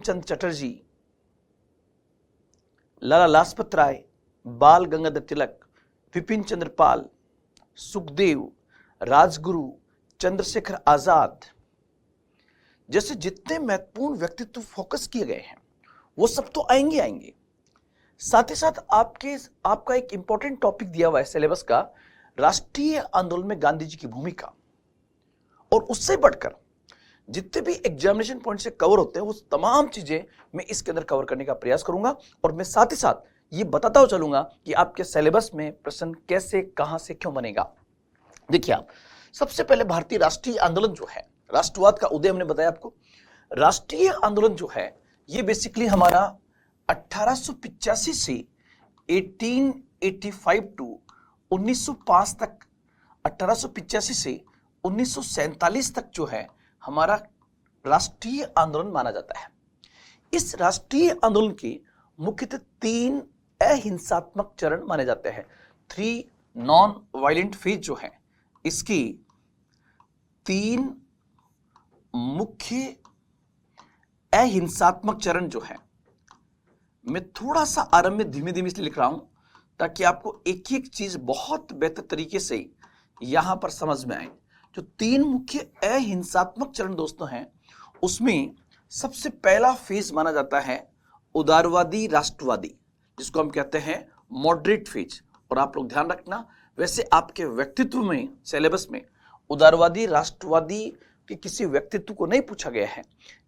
चंद्र चटर्जी, लाला लाजपत राय, बाल गंगाधर तिलक, विपिन चंद्र पाल, सुखदेव, राजगुरु, चंद्रशेखर आजाद जैसे जितने महत्वपूर्ण व्यक्तित्व फोकस किए गए हैं वो सब तो आएंगे। साथ ही साथ आपका एक इंपॉर्टेंट टॉपिक दिया हुआ है सिलेबस का, राष्ट्रीय आंदोलन में गांधी जी की भूमिका। और उससे बढ़कर जितने भी एग्जामिनेशन पॉइंट से कवर होते हैं वो तमाम चीजें मैं इसके अंदर कवर करने का प्रयास करूंगा। और मैं साथ ही साथ ये बताता हुआ चलूंगा कि आपके सिलेबस में प्रश्न कैसे, कहां से, क्यों बनेगा। देखिए आप, सबसे पहले भारतीय राष्ट्रीय आंदोलन जो है, राष्ट्रवाद का उदय हमने बताया आपको। राष्ट्रीय आंदोलन जो है ये बेसिकली हमारा 1885 से 1885 टू 1905 तक, 1885 से 1947 तक जो है हमारा राष्ट्रीय आंदोलन माना जाता है। इस राष्ट्रीय आंदोलन के मुख्यतः 3 अहिंसात्मक चरण माने जाते हैं। 3 नॉन वायलेंट फेज जो है, इसकी 3 मुख्य अहिंसात्मक चरण जो है, मैं थोड़ा सा आरंभ में धीमे धीमे इसलिए लिख रहा हूं ताकि आपको एक एक चीज बहुत बेहतर तरीके से यहां पर समझ में आए। जो 3 मुख्य अहिंसात्मक चरण दोस्तों हैं, उसमें सबसे पहला फेज माना जाता है उदारवादी राष्ट्रवादी, जिसको हम कहते हैं मॉडरेट फेज। और आप लोग ध्यान रखना, वैसे आपके व्यक्तित्व में, सिलेबस में उदारवादी राष्ट्रवादी के किसी व्यक्तित्व को नहीं पूछा गया है,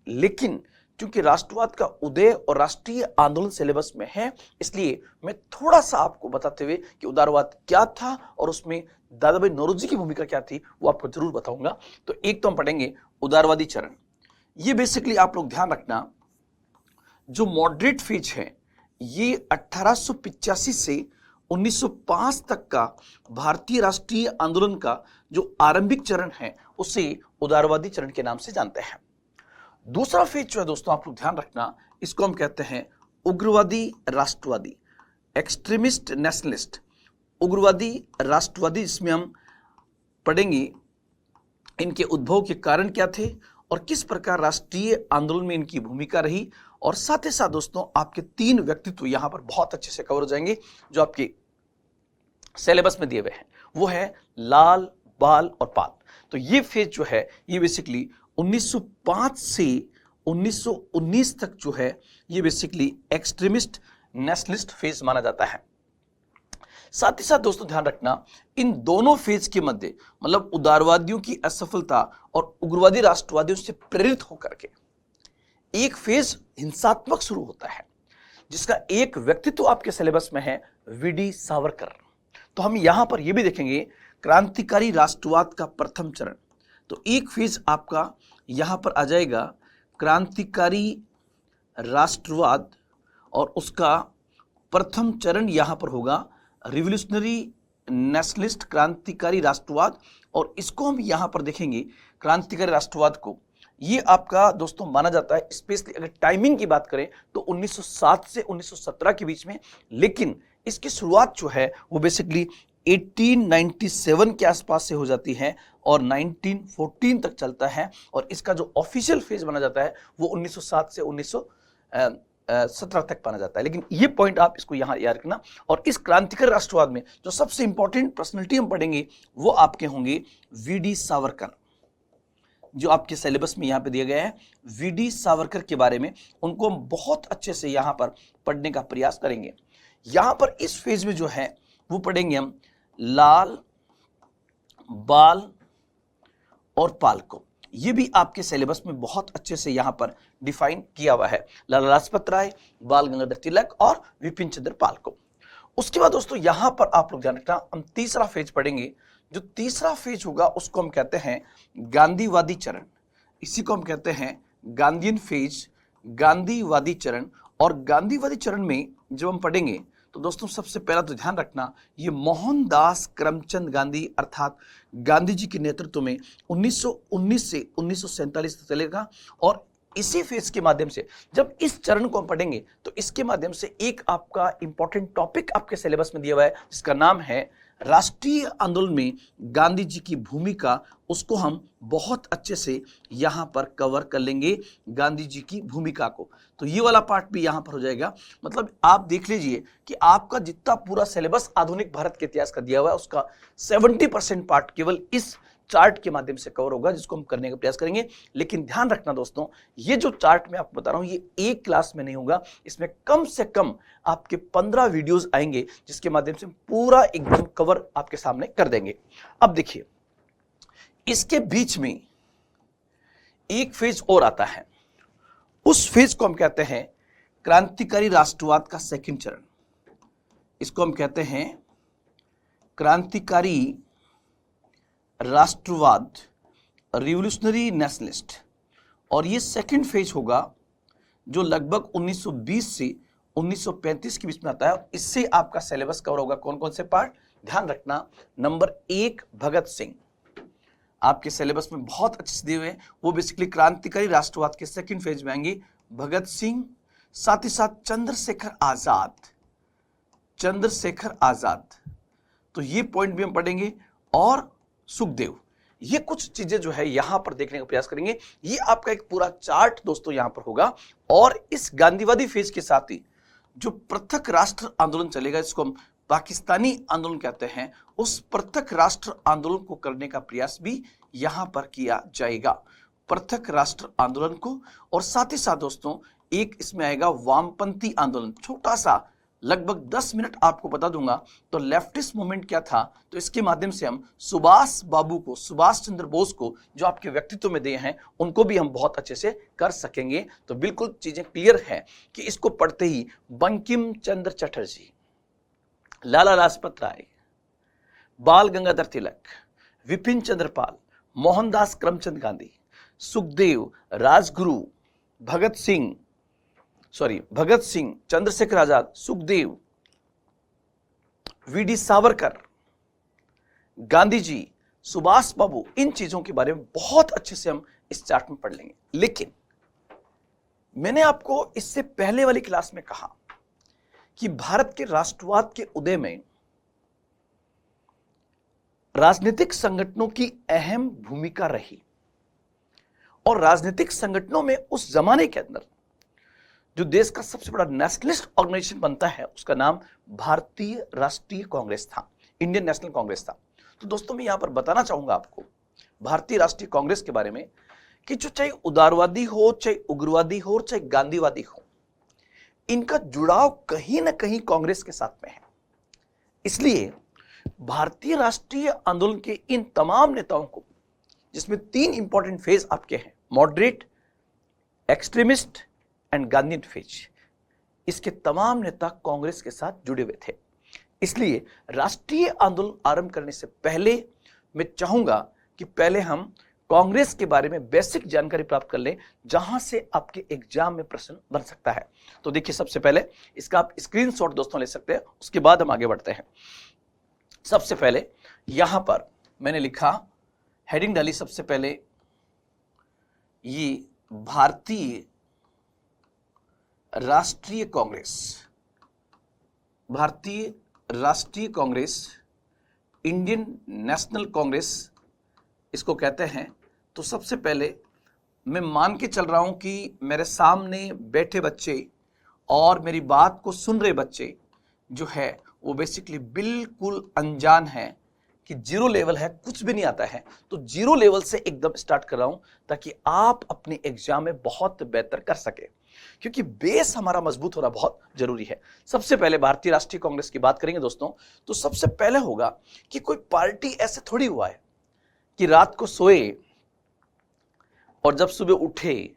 लेकिन क्योंकि राष्ट्रवाद का उदय और राष्ट्रीय आंदोलन सिलेबस में है, इसलिए मैं थोड़ा सा आपको बताते हुए कि उदारवाद क्या था और उसमें दादा भाई नौरोजी की भूमिका क्या थी वो आपको जरूर बताऊंगा। तो एक तो हम पढ़ेंगे उदारवादी चरण। ये बेसिकली आप लोग ध्यान रखना, जो मॉडरेट फेज है ये 1885 से 1905 तक का भारतीय राष्ट्रीय आंदोलन का जो आरंभिक चरण है उसे उदारवादी चरण के नाम से जानते हैं। दूसरा फेज जो है दोस्तों, आप लोग ध्यान रखना, इसको हम कहते हैं उग्रवादी राष्ट्रवादी, एक्सट्रीमिस्ट नेशनलिस्ट। उग्रवादी राष्ट्रवादी, इसमें हम पढ़ेंगे इनके उद्भव के कारण क्या थे और किस प्रकार राष्ट्रीय आंदोलन में इनकी भूमिका रही। और साथ ही साथ दोस्तों आपके 3 व्यक्तित्व यहां पर बहुत अच्छे से कवर हो जाएंगे जो आपके सिलेबस में दिए हुए हैं, वो है लाल, बाल और पाल। तो ये फेज जो है ये बेसिकली 1905 से 1919 तक जो है ये बेसिकली एक्सट्रीमिस्ट नेशनलिस्ट फेज माना जाता है। साथ ही साथ दोस्तों ध्यान रखना, इन दोनों फेज के मध्य, मतलब उदारवादियों की असफलता और उग्रवादी राष्ट्रवादियों से प्रेरित होकर के एक फेज हिंसात्मक शुरू होता है, जिसका एक व्यक्तित्व आपके सिलेबस में है वीडी सावरकर। तो हम यहां पर यह भी देखेंगे क्रांतिकारी राष्ट्रवाद का प्रथम चरण। तो एक फेज आपका यहां पर आ जाएगा क्रांतिकारी राष्ट्रवाद और उसका प्रथम चरण यहां पर होगा रिवोल्यूशनरी नेशनलिस्ट क्रांतिकारी राष्ट्रवाद। और इसको हम यहां पर देखेंगे क्रांतिकारी राष्ट्रवाद को, ये आपका दोस्तों माना जाता है, स्पेशली अगर टाइमिंग की बात करें तो 1907 से 1917 के बीच में, लेकिन इसकी शुरुआत जो है वो बेसिकली 1897 के आसपास से हो जाती है और 1914 तक चलता है। और इसका जो ऑफिशियल फेज माना जाता है वो 1907 से 1917 तक माना जाता है। लेकिन ये पॉइंट आप इसको यहां याद रखना। और इस क्रांतिकारी राष्ट्रवाद में जो सबसे इंपॉर्टेंट पर्सनैलिटी हम पढ़ेंगे वो आपके होंगे वीडी सावरकर, जो आपके सिलेबस में यहां पे दिया गया है। वीडी सावरकर के बारे में उनको हम बहुत अच्छे से यहां पर पढ़ने का प्रयास करेंगे। यहां पर इस फेज में जो है वो पढ़ेंगे हम लाल, बाल और पाल को। ये भी आपके सिलेबस में बहुत अच्छे से यहां पर डिफाइन किया हुआ है, लाला लाजपत राय, बाल गंगाधर तिलक और विपिन चंद्र पाल को। उसके बाद दोस्तों यहां पर आप लोग ध्यान रखना, हम तीसरा फेज पढ़ेंगे। जो तीसरा फेज होगा उसको हम कहते हैं गांधीवादी चरण। इसी को हम कहते हैं गांधीयन फेज, गांधीवादी चरण। और गांधीवादी चरण में जब हम पढ़ेंगे तो दोस्तों सबसे पहला तो ध्यान रखना, ये मोहनदास करमचंद गांधी अर्थात गांधी जी के नेतृत्व में 1919 से 1947 तक चलेगा। और इसी फेज के माध्यम से जब इस चरण को हम पढ़ेंगे तो इसके माध्यम से एक आपका इंपॉर्टेंट टॉपिक आपके सिलेबस में दिया हुआ है जिसका नाम है राष्ट्रीय आंदोलन में गांधी जी की भूमिका, उसको हम बहुत अच्छे से यहां पर कवर कर लेंगे, गांधी जी की भूमिका को। तो ये वाला पार्ट भी यहां पर हो जाएगा। मतलब आप देख लीजिए कि आपका जितना पूरा सिलेबस आधुनिक भारत के इतिहास का दिया हुआ है, उसका 70% पार्ट केवल इस चार्ट के माध्यम से कवर होगा, जिसको हम करने का प्रयास करेंगे। लेकिन ध्यान रखना दोस्तों, ये जो चार्ट मैं आपको बता रहा हूं, ये एक क्लास में नहीं होगा, इसमें कम से कम आपके 15 वीडियोस आएंगे, जिसके माध्यम से पूरा एकदम कवर आपके सामने कर देंगे। अब देखिए, इसके बीच में एक फेज और आता है, उस फेज को हम कहते हैं क्रांतिकारी राष्ट्रवाद का सेकंड चरण। इसको हम कहते हैं क्रांतिकारी राष्ट्रवाद, रिवोल्यूशनरी नेशनलिस्ट। और ये सेकंड फेज होगा, जो लगभग 1920 से 1935 के बीच में आता है। इससे आपका सिलेबस कवर होगा। कौन कौन से पार्ट, ध्यान रखना। नंबर 1 भगत सिंह, आपके सिलेबस में बहुत अच्छे से दिए हुए हैं, वो बेसिकली क्रांतिकारी राष्ट्रवाद के सेकंड फेज में आएंगे। भगत सिंह, साथ ही साथ चंद्रशेखर आजाद, चंद्रशेखर आजाद, तो ये पॉइंट भी हम पढ़ेंगे। और सुखदेव, ये कुछ चीजें जो है यहां पर देखने का प्रयास करेंगे। ये आपका एक पूरा चार्ट दोस्तों यहां पर होगा। और इस गांधीवादी फेज के साथ ही जो पृथक राष्ट्र आंदोलन चलेगा, इसको हम पाकिस्तानी आंदोलन कहते हैं, उस पृथक राष्ट्र आंदोलन को करने का प्रयास भी यहां पर किया जाएगा, पृथक राष्ट्र आंदोलन को। और साथ ही साथ दोस्तों एक इसमें आएगा वामपंथी आंदोलन, छोटा सा, लगभग 10 मिनट आपको बता दूंगा। तो लेफ्टिस्ट मूवमेंट क्या था, तो इसके माध्यम से हम सुभाष बाबू को, सुभाष चंद्र बोस को, जो आपके व्यक्तित्व में दिए हैं, उनको भी हम बहुत अच्छे से कर सकेंगे। तो बिल्कुल चीजें क्लियर है कि इसको पढ़ते ही बंकिम चंद्र चटर्जी, लाला लाजपत राय, बाल गंगाधर तिलक, विपिन चंद्र पाल, मोहनदास करमचंद गांधी, सुखदेव, राजगुरु, भगत सिंह, चंद्रशेखर आजाद, सुखदेव, वीडी सावरकर, गांधी जी, सुभाष बाबू, इन चीजों के बारे में बहुत अच्छे से हम इस चार्ट में पढ़ लेंगे। लेकिन मैंने आपको इससे पहले वाली क्लास में कहा कि भारत के राष्ट्रवाद के उदय में राजनीतिक संगठनों की अहम भूमिका रही। और राजनीतिक संगठनों में उस जमाने के अंदर जो देश का सबसे बड़ा नेशनलिस्ट ऑर्गेनाइजेशन बनता है, उसका नाम भारतीय राष्ट्रीय कांग्रेस था, इंडियन नेशनल कांग्रेस था। तो दोस्तों मैं यहां पर बताना चाहूंगा आपको भारतीय राष्ट्रीय कांग्रेस के बारे में कि जो चाहे उदारवादी हो, चाहे उग्रवादी हो, चाहे गांधीवादी हो, इनका जुड़ाव कहीं ना कहीं कांग्रेस के साथ में है। इसलिए भारतीय राष्ट्रीय आंदोलन के इन तमाम नेताओं को, जिसमें 3 इंपॉर्टेंट फेज आपके हैं, moderate, extremist and Gandhi phase, इसके तमाम नेता कांग्रेस के साथ जुड़े हुए थे। इसलिए राष्ट्रीय आंदोलन आरंभ करने से पहले मैं चाहूंगा कि पहले हम कांग्रेस के बारे में बेसिक जानकारी प्राप्त कर लें, जहां से आपके एग्जाम में प्रश्न बन सकता है। तो देखिए, सबसे पहले इसका आप स्क्रीनशॉट दोस्तों ले सकते हैं, उसके बाद हम आगे बढ़ते हैं। सबसे पहले यहां पर मैंने लिखा, हेडिंग डाली सबसे पहले, ये भारतीय राष्ट्रीय कांग्रेस, भारतीय राष्ट्रीय कांग्रेस, इंडियन नेशनल कांग्रेस इसको कहते हैं। तो सबसे पहले मैं मान के चल रहा हूं कि मेरे सामने बैठे बच्चे और मेरी बात को सुन रहे बच्चे जो है वो बेसिकली बिल्कुल अनजान है, कि जीरो लेवल है, कुछ भी नहीं आता है। तो जीरो लेवल से एकदम स्टार्ट कर रहा हूं ताकि आप अपने एग्जाम में बहुत बेहतर कर सके, क्योंकि बेस हमारा मजबूत होना बहुत जरूरी है। सबसे पहले भारतीय राष्ट्रीय कांग्रेस की बात करेंगे दोस्तों, तो सबसे पहले होगा कि कोई पार्टी ऐसे थोड़ी हुआ है कि रात को सोए और जब सुबह उठे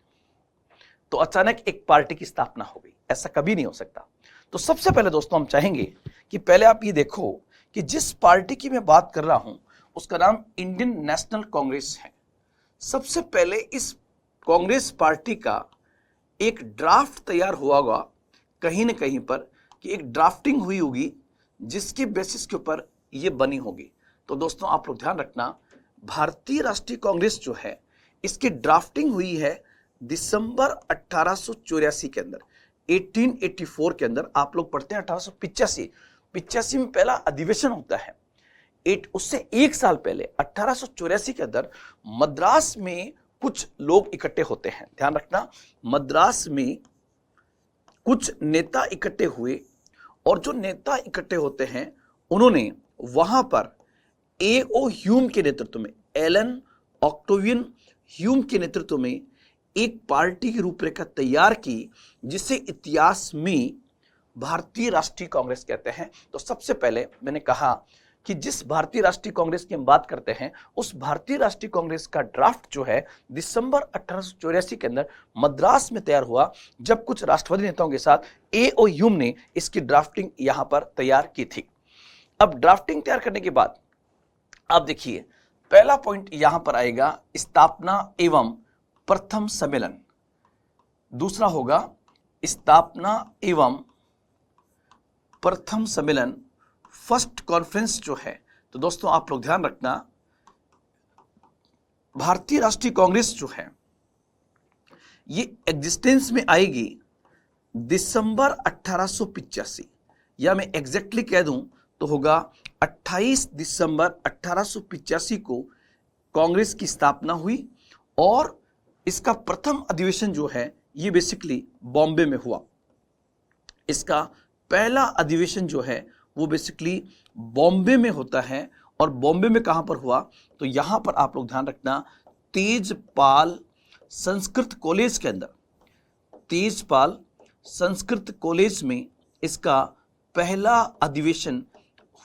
तो अचानक एक पार्टी की स्थापना हो गई, ऐसा कभी नहीं हो सकता। तो सबसे पहले दोस्तों हम चाहेंगे कि पहले आप ये देखो कि जिस पार्टी की मैं बात कर रहा हूं उसका नाम इंडियन नेशनल कांग्रेस है। सबसे पहले इस कांग्रेस पार्टी का एक ड्राफ्ट तैयार हुआ होगा कहीं ना कहीं पर, कि एक ड्राफ्टिंग हुई होगी जिसके बेसिस के ऊपर ये बनी होगी। तो दोस्तों आप लोग ध्यान रखना, भारतीय राष्ट्रीय कांग्रेस जो है इसकी ड्राफ्टिंग हुई है दिसंबर 1884 के अंदर, 1884 के अंदर। आप लोग पढ़ते हैं 1885 में पहला अधिवेशन होता है। उससे एक साल पहले 1884 के अंदर मद्रास में कुछ लोग इकट्ठे होते हैं। ध्यान रखना, मद्रास में कुछ नेता इकट्ठे हुए और जो नेता इकट्ठे होते हैं उन्होंने वहां पर A.O. ह्यूम के नेतृत्व में, एलन ऑक्टेवियन ह्यूम के नेतृत्व में एक पार्टी की रूपरेखा तैयार की जिसे इतिहास में भारतीय राष्ट्रीय कांग्रेस कहते हैं। तो सबसे पहले मैंने कहा कि जिस भारतीय राष्ट्रीय कांग्रेस की हम बात करते हैं उस भारतीय राष्ट्रीय कांग्रेस का ड्राफ्ट जो है दिसंबर 1884 के अंदर मद्रास में तैयार हुआ, जब कुछ राष्ट्रवादी नेताओं के साथ A.O. ह्यूम ने इसकी ड्राफ्टिंग यहां पर तैयार की थी। अब ड्राफ्टिंग तैयार करने के बाद आप देखिए पहला पॉइंट यहां पर आएगा स्थापना एवं प्रथम सम्मेलन, दूसरा होगा स्थापना एवं प्रथम सम्मेलन, फर्स्ट कॉन्फ्रेंस जो है। तो दोस्तों आप लोग ध्यान रखना, भारतीय राष्ट्रीय कांग्रेस जो है ये एग्जिस्टेंस में आएगी दिसंबर 1885, या मैं एग्जैक्टली कह दूं तो होगा 28 दिसंबर 1885 को कांग्रेस की स्थापना हुई और इसका प्रथम अधिवेशन जो है ये बेसिकली बॉम्बे में हुआ। इसका पहला अधिवेशन जो है वो बेसिकली बॉम्बे में होता है। और बॉम्बे में कहां पर हुआ तो यहां पर आप लोग ध्यान रखना, तेजपाल संस्कृत कॉलेज के अंदर, तेजपाल संस्कृत कॉलेज में इसका पहला अधिवेशन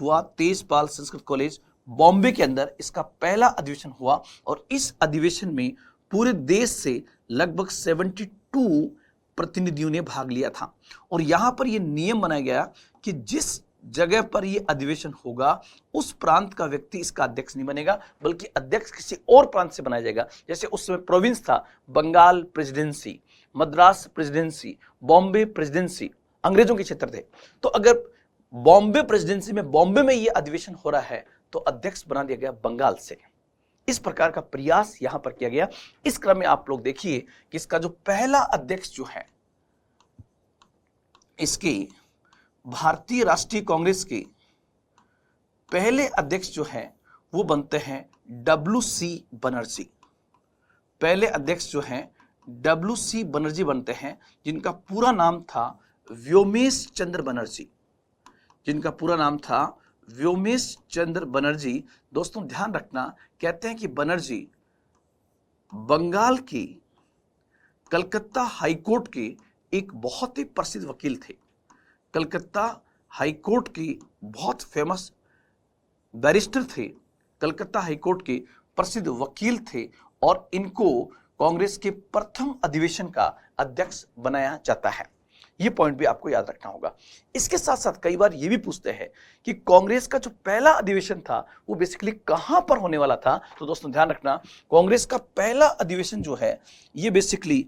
हुआ। तेजपाल संस्कृत कॉलेज बॉम्बे के अंदर इसका पहला अधिवेशन हुआ और इस अधिवेशन में पूरे देश से लगभग 72 प्रतिनिधियों ने भाग लिया था। और यहां पर यह नियम बनाया गया कि जिस जगह पर यह अधिवेशन होगा उस प्रांत का व्यक्ति इसका अध्यक्ष नहीं बनेगा, बल्कि अध्यक्ष किसी और प्रांत से बनाया जाएगा। जैसे उस समय प्रोविंस था, Bengal presidency, Madras presidency, Bombay presidency, अंग्रेजों के क्षेत्र थे। तो अगर बॉम्बे प्रेसिडेंसी में, बॉम्बे में यह अधिवेशन हो रहा है तो अध्यक्ष बना दिया गया बंगाल से। इस प्रकार का प्रयास यहां पर किया गया। इस क्रम में आप लोग देखिए कि इसका जो पहला अध्यक्ष जो है, इसके भारतीय राष्ट्रीय कांग्रेस के पहले अध्यक्ष जो है वो बनते हैं W.C. बनर्जी। पहले अध्यक्ष जो हैं W.C. बनर्जी बनते हैं, जिनका पूरा नाम था व्योमेश चंद्र बनर्जी, जिनका पूरा नाम था व्योमेश चंद्र बनर्जी। दोस्तों ध्यान रखना, कहते हैं कि बनर्जी बंगाल की कलकत्ता हाईकोर्ट के एक बहुत ही प्रसिद्ध वकील थे। कलकत्ता हाईकोर्ट के बहुत फेमस बैरिस्टर थे, कलकत्ता हाईकोर्ट के प्रसिद्ध वकील थे और इनको कांग्रेस के प्रथम अधिवेशन का अध्यक्ष बनाया जाता है। ये पॉइंट भी आपको याद रखना होगा। इसके साथ साथ कई बार ये भी पूछते हैं कि कांग्रेस का जो पहला अधिवेशन था वो बेसिकली कहां पर होने वाला था। तो दोस्तों ध्यान रखना, कांग्रेस का पहला अधिवेशन जो है ये बेसिकली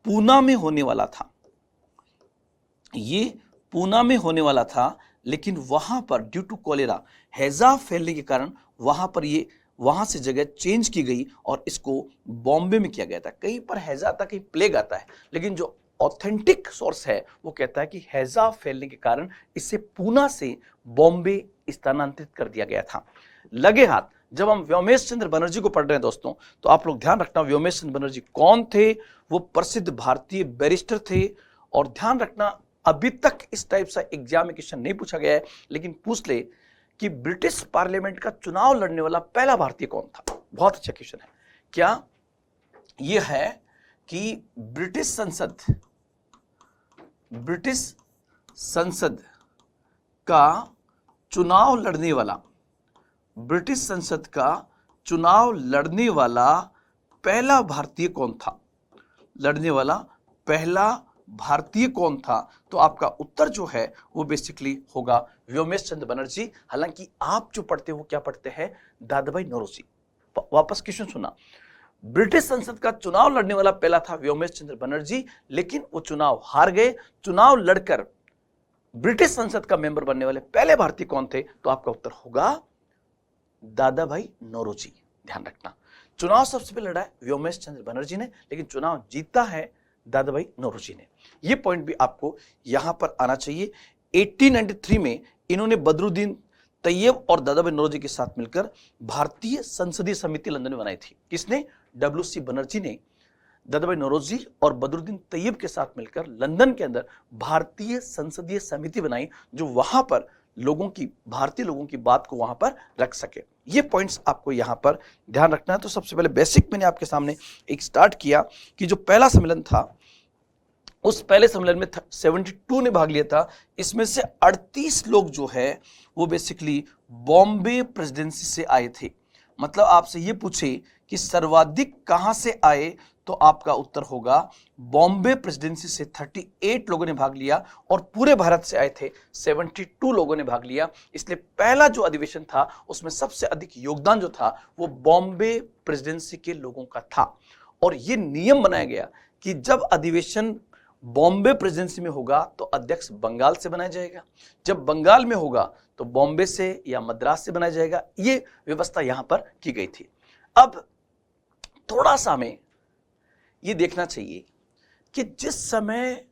पूना में होने वाला था। ये पूना में होने वाला था, लेकिन वहां पर ड्यू टू कॉलेरा, हैजा फैलने के कारण वहां से जगह चेंज की गई और इसको बॉम्बे में किया गया था। कहीं पर हैजा आता, कहीं प्लेग आता है, लेकिन जो ऑथेंटिक सोर्स है वो कहता है कि हैजा फैलने के कारण इसे पूना से बॉम्बे स्थानांतरित कर दिया गया था। लगे हाथ जब हम व्योमेश चंद्र बनर्जी को पढ़ रहे हैं दोस्तों, तो आप लोग ध्यान रखना व्योमेश चंद्र बनर्जी कौन थे। वो प्रसिद्ध भारतीय बैरिस्टर थे। और ध्यान रखना, अभी तक इस टाइप सा एग्जाम में क्वेश्चन नहीं पूछा गया है, लेकिन पूछ ले कि ब्रिटिश पार्लियामेंट का चुनाव लड़ने वाला पहला भारतीय कौन था। बहुत अच्छा क्वेश्चन है। क्या यह है कि ब्रिटिश संसद का चुनाव लड़ने वाला, ब्रिटिश संसद का चुनाव लड़ने वाला पहला भारतीय कौन था, लड़ने वाला पहला भारतीय कौन था। तो आपका उत्तर जो है वो बेसिकली होगा व्योमेश चंद्र बनर्जी। हालांकि आप जो पढ़ते हो क्या पढ़ते हैं, दादाभाई नौरोजी। वापस क्वेश्चन सुना, ब्रिटिश संसद का चुनाव लड़ने वाला पहला था व्योमेश चंद्र बनर्जी, लेकिन वो चुनाव हार गए। चुनाव लड़कर ब्रिटिश संसद का मेंबर बनने वाले पहले भारतीय कौन थे, तो आपका उत्तर होगा दादाभाई नौरोजी। ध्यान रखना, चुनाव सबसे पहले लड़ा है व्योमेश चंद्र बनर्जी ने, लेकिन चुनाव जीता है दादाभाई नौरोजी ने। यह पॉइंट भी आपको यहां पर आना चाहिए। 1893 में इन्होंने बदरुद्दीन तैयब और दादा भाई नौरोजी के साथ मिलकर भारतीय संसदीय समिति लंदन में बनाई थी। किसने? डब्ल्यू.सी. बनर्जी ने दादा भाई नौरोजी और बदरुद्दीन तैयब के साथ मिलकर लंदन के अंदर भारतीय संसदीय समिति बनाई, जो वहां पर भारतीय लोगों की बात को वहां पर रख सके। ये पॉइंट्स आपको यहां पर ध्यान रखना है। तो सबसे पहले बेसिक मैंने आपके सामने एक स्टार्ट किया कि जो पहला सम्मेलन था, उस पहले सम्मेलन में 72 ने भाग लिया था। इसमें से 38 लोग जो है वो बेसिकली बॉम्बे प्रेसिडेंसी से आए थे। मतलब आपसे ये पूछे कि सर्वाधिक कहां से आए, तो आपका उत्तर होगा बॉम्बे प्रेसिडेंसी से 38 लोगों ने भाग लिया, और पूरे भारत से आए थे 72 लोगों ने भाग लिया। इसलिए पहला जो अधिवेशन था उसमें सबसे अधिक योगदान जो था वो बॉम्बे प्रेसिडेंसी के लोगों का था। और ये नियम बनाया गया कि जब अधिवेशन बॉम्बे प्रेसिडेंसी में होगा तो अध्यक्ष बंगाल से बनाया जाएगा, जब बंगाल में होगा तो बॉम्बे से या मद्रास से बनाया जाएगा। ये व्यवस्था यहां पर की गई थी। अब थोड़ा सा हमें ये देखना चाहिए कि जिस समय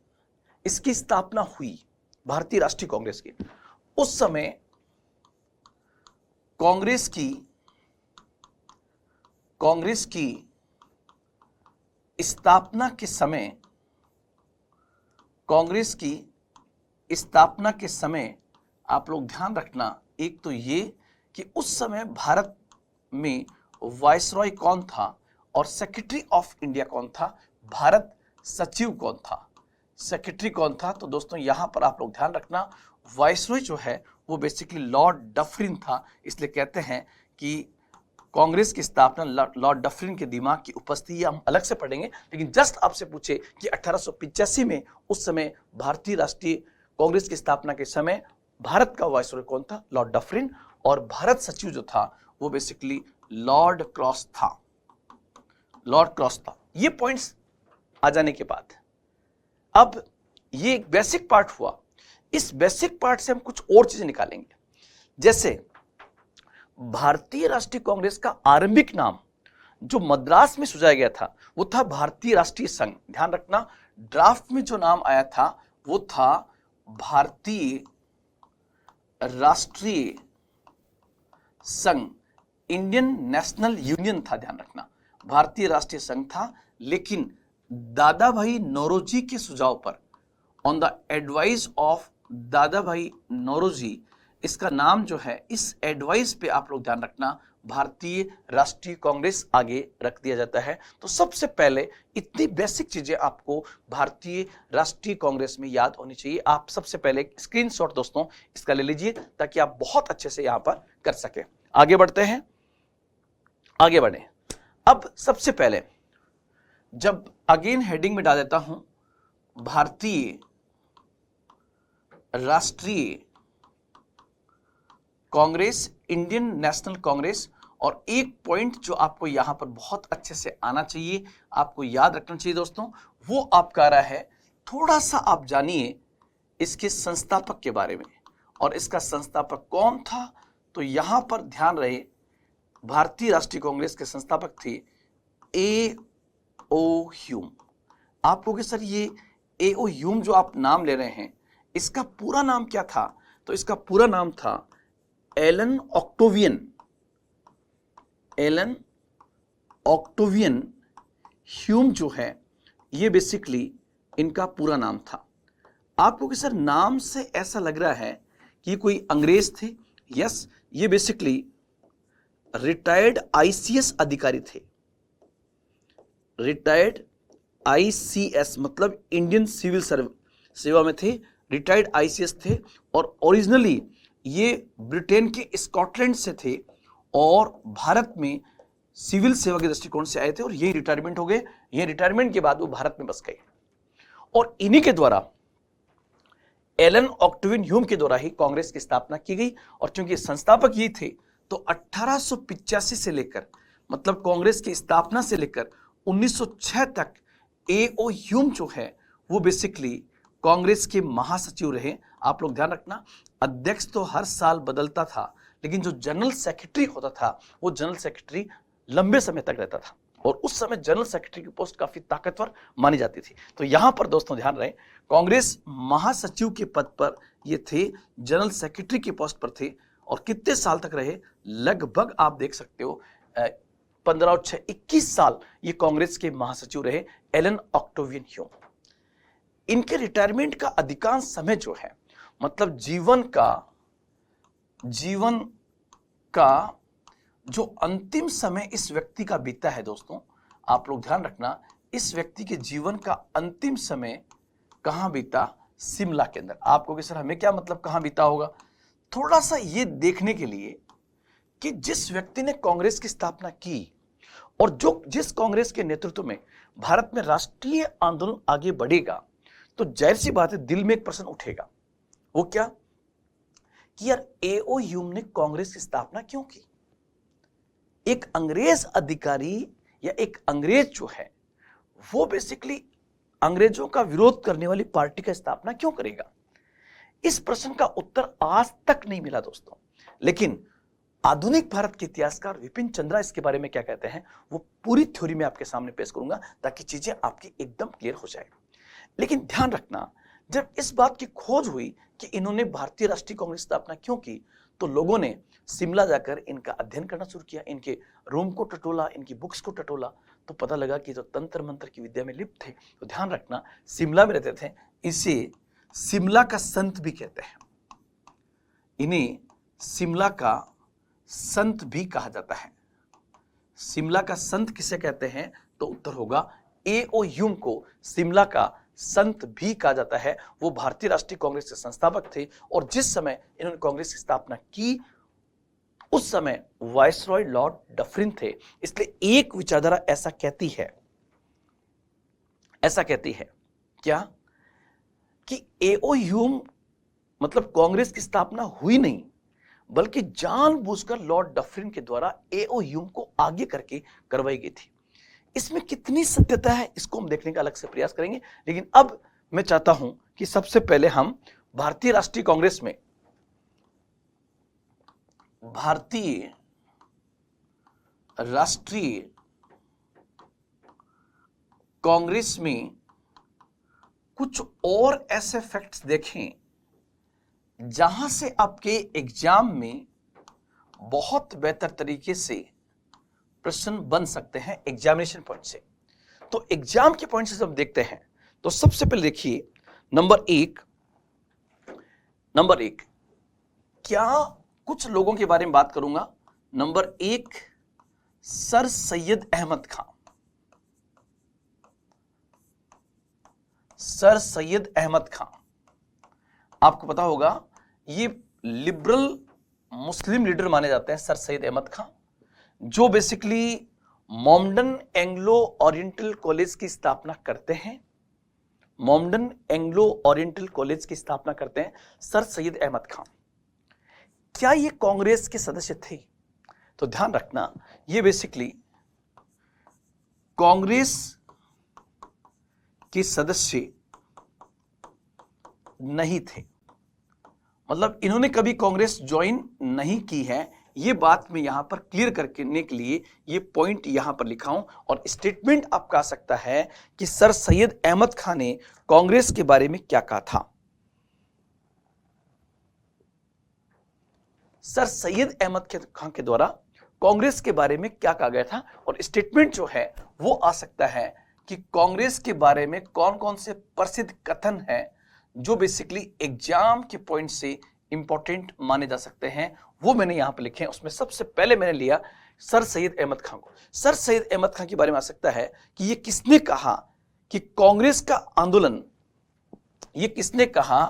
इसकी स्थापना हुई भारतीय राष्ट्रीय कांग्रेस की, उस समय कांग्रेस की स्थापना के समय आप लोग ध्यान रखना, एक तो ये कि उस समय भारत में वायसरॉय कौन था और सेक्रेटरी ऑफ इंडिया कौन था, भारत सचिव कौन था, सेक्रेटरी कौन था। तो दोस्तों यहां पर आप लोग ध्यान रखना, वायसरॉय जो है वो बेसिकली लॉर्ड डफरिन था। इसलिए कहते हैं कि कांग्रेस की स्थापना लॉर्ड डफरिन के दिमाग की उपस्थिति, हम अलग से पढ़ेंगे, लेकिन जस्ट आपसे पूछे कि 1885 में उस समय भारतीय राष्ट्रीय कांग्रेस की स्थापना के समय भारत का वायसरॉय कौन था, लॉर्ड डफरिन, और भारत सचिव जो था वो बेसिकली लॉर्ड क्रॉस था। ये पॉइंट्स आ जाने के बाद अब ये एक बेसिक पार्ट हुआ। इस बेसिक पार्ट से हम कुछ और चीजें निकालेंगे, जैसे भारतीय राष्ट्रीय कांग्रेस का आरंभिक नाम जो मद्रास में सुझाया गया था वो था भारतीय राष्ट्रीय संघ। ध्यान रखना, ड्राफ्ट में जो नाम आया था वो था भारतीय राष्ट्रीय संघ, इंडियन नेशनल यूनियन था। ध्यान रखना, भारतीय राष्ट्रीय संघ था, लेकिन दादा भाई नौरोजी के सुझाव पर, ऑन द एडवाइस ऑफ दादा भाई नौरोजी, इसका नाम जो है, इस एडवाइस पे आप लोग ध्यान रखना, भारतीय राष्ट्रीय कांग्रेस आगे रख दिया जाता है। तो सबसे पहले इतनी बेसिक चीजें आपको भारतीय राष्ट्रीय कांग्रेस में याद होनी चाहिए। आप सबसे पहले स्क्रीनशॉट दोस्तों इसका ले लीजिए ताकि आप बहुत अच्छे से यहां पर कर सके। आगे बढ़ते हैं, आगे बढ़े। अब सबसे पहले जब अगेन हेडिंग में डाल देता हूं भारतीय राष्ट्रीय कांग्रेस, इंडियन नेशनल कांग्रेस, और एक पॉइंट जो आपको यहां पर बहुत अच्छे से आना चाहिए, आपको याद रखना चाहिए दोस्तों, वो आपका आ रहा है, थोड़ा सा आप जानिए इसके संस्थापक के बारे में। और इसका संस्थापक कौन था, तो यहां पर ध्यान रहे, भारतीय राष्ट्रीय कांग्रेस के संस्थापक थे ए.ओ. ह्यूम। आप कहोगे सर ये ए.ओ. ह्यूम जो आप नाम ले रहे हैं, इसका पूरा नाम क्या था, तो इसका पूरा नाम था एलन ऑक्टेवियन ह्यूम जो है, ये बेसिकली इनका पूरा नाम था। आपको कि सर नाम से ऐसा लग रहा है कि कोई अंग्रेज थे। यस, ये बेसिकली रिटायर्ड आईसीएस अधिकारी थे। रिटायर्ड आईसीएस मतलब इंडियन सिविल सेवा में थे, रिटायर्ड आईसीएस थे, और ओरिजिनली ये ब्रिटेन के स्कॉटलैंड से थे और भारत में सिविल सेवा के दृष्टिकोण से आए थे, और यही रिटायरमेंट हो गए। ये रिटायरमेंट के बाद वो भारत में बस गए, और इन्हीं के द्वारा, एलन ऑक्टेवियन ह्यूम के द्वारा ही कांग्रेस की स्थापना की गई। और चूंकि संस्थापक ये थे, तो 1885 से लेकर, मतलब कांग्रेस की स्थापना से लेकर 1906 तक ए.ओ. ह्यूम जो है वो बेसिकली कांग्रेस के महासचिव रहे। आप लोग ध्यान रखना, अध्यक्ष तो हर साल बदलता था, लेकिन जो जनरल सेक्रेटरी होता था वो जनरल सेक्रेटरी लंबे समय तक रहता था, और उस समय जनरल सेक्रेटरी की पोस्ट काफी ताकतवर मानी जाती थी। तो यहां पर दोस्तों ध्यान रहे, कांग्रेस महासचिव के पद पर ये थे, जनरल सेक्रेटरी की पोस्ट पर थे, और कितने साल तक रहे? लगभग आप देख सकते हो 15 और 6 21 साल ये कांग्रेस के महासचिव रहे एलन ऑक्टेवियन ह्यूम। इनके रिटायरमेंट का अधिकांश समय जो है, मतलब जीवन का जो अंतिम समय इस व्यक्ति का बीता है दोस्तों, आप लोग ध्यान रखना, इस व्यक्ति के जीवन का अंतिम समय कहां बीता? शिमला के अंदर। आपको कि सर हमें क्या मतलब कहां बीता होगा? थोड़ा सा ये देखने के लिए कि जिस व्यक्ति ने कांग्रेस की स्थापना की और जिस कांग्रेस के नेतृत्व में भारत में राष्ट्रीय आंदोलन आगे बढ़ेगा, तो जाहिर सी बात है दिल में एक प्रश्न उठेगा। वो क्या? कि यार एओ ह्यूम ने कांग्रेस की स्थापना क्यों की? एक अंग्रेज अधिकारी या एक अंग्रेज जो है वो बेसिकली अंग्रेजों का विरोध करने वाली पार्टी का स्थापना क्यों करेगा? इस प्रश्न का उत्तर आज तक नहीं मिला दोस्तों। लेकिन आधुनिक भारत के इतिहासकार विपिन चंद्रा इसके बारे में क्या कहते हैं वो पूरी थ्योरी में आपके सामने पेश करूंगा, ताकि चीजें आपकी एकदम क्लियर हो जाए। लेकिन ध्यान रखना, जब इस बात की खोज हुई कि इन्होंने भारतीय राष्ट्रीय कांग्रेस स्थापना क्यों की, तो लोगों ने शिमला जाकर इनका अध्ययन करना शुरू किया, इनके रूम को टटोला, इनकी बुक्स को टटोला, तो पता लगा कि जो तंत्र मंत्र की विद्या में लिप्त थे। तो ध्यान रखना, शिमला में रहते थे। इसे शिमला का संत भी कहते हैं, इन्हें शिमला का संत भी कहा जाता है। शिमला का संत किसे कहते हैं? तो उत्तर होगा एओ ह्यूम को शिमला का संत भी कहा जाता है। वो भारतीय राष्ट्रीय कांग्रेस के संस्थापक थे और जिस समय इन्होंने कांग्रेस की स्थापना की उस समय वायसरॉय लॉर्ड डफरिन थे। इसलिए एक विचारधारा ऐसा कहती है क्या कि एओ ह्यूम मतलब कांग्रेस की स्थापना हुई नहीं, बल्कि जानबूझकर लॉर्ड डफरिन के द्वारा एओ ह्यूम को आगे करके करवाई गई थी। इसमें कितनी सत्यता है इसको हम देखने का अलग से प्रयास करेंगे। लेकिन अब मैं चाहता हूं कि सबसे पहले हम भारतीय राष्ट्रीय कांग्रेस में कुछ और ऐसे फैक्ट्स देखें जहां से आपके एग्जाम में बहुत बेहतर तरीके से प्रश्न बन सकते हैं एग्जामिनेशन पॉइंट से। तो एग्जाम के पॉइंट से जब देखते हैं तो सबसे पहले देखिए नंबर एक क्या कुछ लोगों के बारे में बात करूंगा। नंबर 1 सर सैयद अहमद खां। सर सैयद अहमद खां आपको पता होगा ये लिबरल मुस्लिम लीडर माने जाते हैं। सर सैयद अहमद खां जो बेसिकली मोमडन एंग्लो ओरिएंटल कॉलेज की स्थापना करते हैं। मोमडन एंग्लो ओरिएंटल कॉलेज की स्थापना करते हैं सर सैयद अहमद खां। क्या ये कांग्रेस के सदस्य थे? तो ध्यान रखना, ये बेसिकली कांग्रेस के सदस्य नहीं थे, मतलब इन्होंने कभी कांग्रेस ज्वाइन नहीं की है। ये बात मैं यहां पर क्लियर करने के लिए ये पॉइंट यहां पर लिखा हूं। और स्टेटमेंट आपका आ सकता है कि सर सैयद अहमद खां ने कांग्रेस के बारे में क्या कहा था। सर सैयद अहमद खां के द्वारा कांग्रेस के बारे में क्या कहा गया था। और स्टेटमेंट जो है वो आ सकता है कि कांग्रेस के बारे में कौन कौन से प्रसिद्ध कथन हैं जो बेसिकली एग्जाम के पॉइंट से इंपॉर्टेंट माने जा सकते हैं, वो मैंने यहां पर लिखे हैं। उसमें सबसे पहले मैंने लिया सर सैयद अहमद खां को। सर सैयद अहमद खां के बारे में आ सकता है कि ये किसने कहा कि कांग्रेस का आंदोलन, ये किसने कहा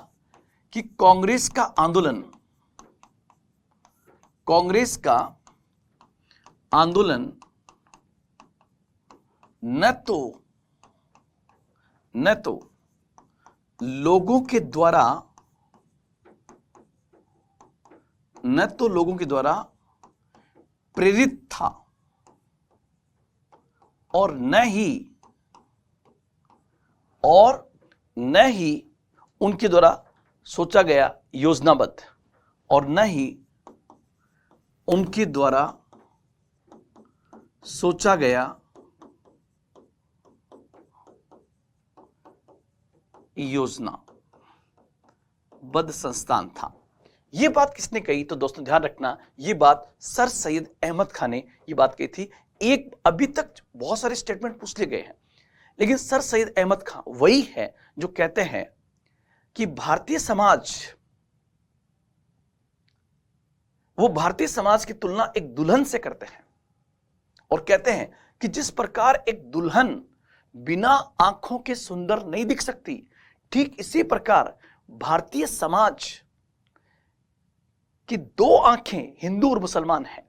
कि कांग्रेस का आंदोलन न तो लोगों के द्वारा प्रेरित था और न ही उनके द्वारा सोचा गया योजनाबद्ध, और न ही उनके द्वारा सोचा गया योजनाबद्ध संस्थान था। ये बात किसने कही? तो दोस्तों ध्यान रखना, ये बात सर सैयद अहमद खान ने ये बात कही थी। एक अभी तक बहुत सारे स्टेटमेंट पूछ लिए गए हैं, लेकिन सर सैयद अहमद खान वही है जो कहते हैं कि भारतीय समाज, वो भारतीय समाज की तुलना एक दुल्हन से करते हैं और कहते हैं कि जिस प्रकार एक दुल्हन बिना आंखों के सुंदर नहीं दिख सकती, ठीक इसी प्रकार भारतीय समाज की दो आंखें हिंदू और मुसलमान हैं,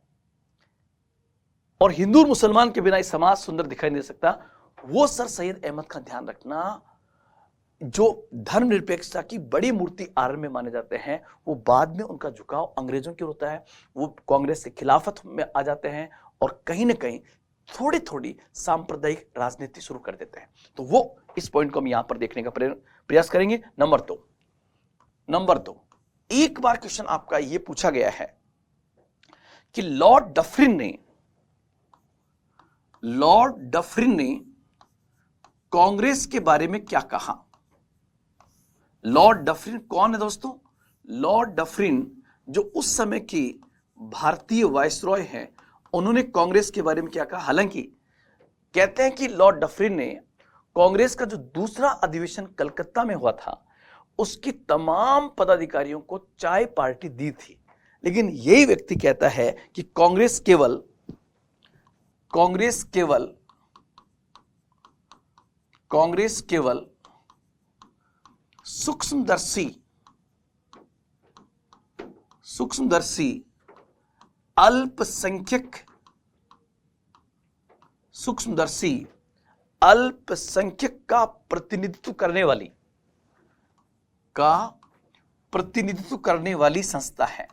और हिंदू और मुसलमान के बिना ये समाज सुंदर दिखाई नहीं दे सकता। वो सर सैयद अहमद खान, ध्यान रखना, जो धर्मनिरपेक्षता की बड़ी मूर्ति आरंभ में माने जाते हैं, वो बाद में उनका झुकाव अंग्रेजों की ओर होता है, वो कांग्रेस के खिलाफत में आ जाते हैं और कहीं ना कहीं थोड़ी थोड़ी सांप्रदायिक राजनीति शुरू कर देते हैं। तो वो इस पॉइंट को हम यहां पर देखने का प्रयास करेंगे। नंबर दो, एक बार क्वेश्चन आपका यह पूछा गया है कि लॉर्ड डफरिन ने कांग्रेस के बारे में क्या कहा। लॉर्ड डफरिन कौन है दोस्तों? लॉर्ड डफरिन जो उस समय की भारतीय वायसरॉय हैं, उन्होंने कांग्रेस के बारे में क्या कहा। हालांकि कहते हैं कि लॉर्ड डफरिन ने कांग्रेस का जो दूसरा अधिवेशन कलकत्ता में हुआ था, उसकी तमाम पदाधिकारियों को चाय पार्टी दी थी, लेकिन यही व्यक्ति कहता है कि कांग्रेस केवल सूक्ष्मदर्शी अल्पसंख्यक का प्रतिनिधित्व करने वाली संस्था है।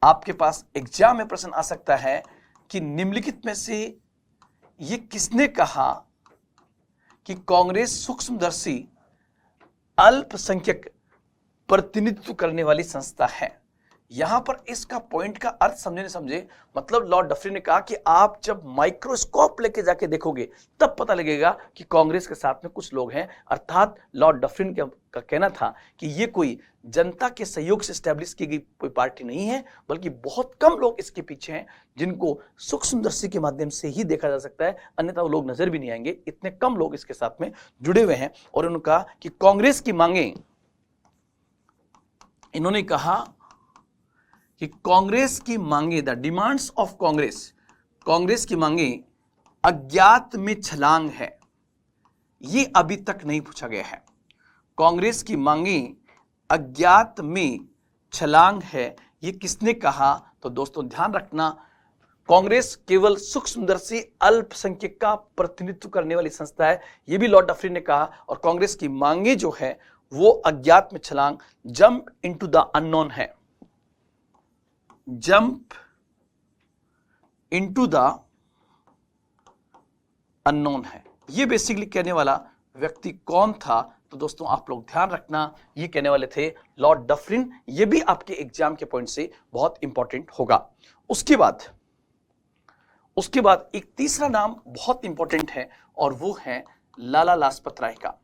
आपके पास एग्जाम में प्रश्न आ सकता है कि निम्नलिखित में से ये किसने कहा कि कांग्रेस सूक्ष्मदर्शी अल्पसंख्यक प्रतिनिधित्व करने वाली संस्था है। यहां पर इसका पॉइंट का अर्थ समझे, मतलब लॉर्ड डफरिन ने कहा कि आप जब माइक्रोस्कोप लेके जाके देखोगे तब पता लगेगा कि कांग्रेस के साथ में कुछ लोग हैं। अर्थात लॉर्ड डफरिन का कहना था कि ये कोई जनता के सहयोग से स्टैब्लिश की गई कोई पार्टी नहीं है, बल्कि बहुत कम लोग इसके पीछे हैं जिनको सूक्ष्मदर्शी के माध्यम से ही देखा जा सकता है, अन्यथा वो लोग नजर भी नहीं आएंगे। इतने कम लोग इसके साथ में जुड़े हुए हैं। और उन्होंने कहा कि कांग्रेस की मांगे, इन्होंने कहा कि कांग्रेस की मांगे, द डिमांड्स ऑफ कांग्रेस की मांगे अज्ञात में छलांग है। ये अभी तक नहीं पूछा गया है। कांग्रेस की मांगे अज्ञात में छलांग है, ये किसने कहा? तो दोस्तों ध्यान रखना, कांग्रेस केवल सूक्ष्मदर्शी अल्पसंख्यक का प्रतिनिधित्व करने वाली संस्था है, ये भी लॉर्ड डफरिन ने कहा। और कांग्रेस की मांगे जो है वो अज्ञात में छलांग, जंप इनटू द अननोन है। जंप इनटू द अननोन है। ये बेसिकली कहने वाला व्यक्ति कौन था? तो दोस्तों आप लोग ध्यान रखना, ये कहने वाले थे लॉर्ड डफरिन। ये भी आपके एग्जाम के पॉइंट से बहुत इंपॉर्टेंट होगा। उसके बाद एक तीसरा नाम बहुत इंपॉर्टेंट है और वो है लाला लाजपत राय का।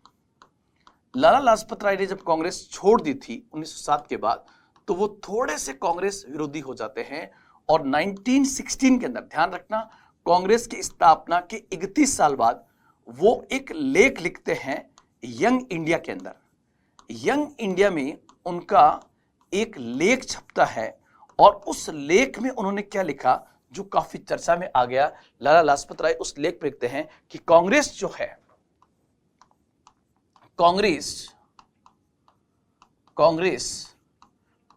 लाला लाजपत राय ने जब कांग्रेस छोड़ दी थी 1907 के बाद, तो वो थोड़े से कांग्रेस विरोधी हो जाते हैं और 1916 के अंदर, ध्यान रखना, कांग्रेस की स्थापना के 31 साल बाद वो एक लेख लिखते हैं यंग इंडिया के अंदर। यंग इंडिया में उनका एक लेख छपता है और उस लेख में उन्होंने क्या लिखा जो काफी चर्चा में आ गया। लाला लाजपत राय उस लेख में लिखते हैं कि कांग्रेस जो है, कांग्रेस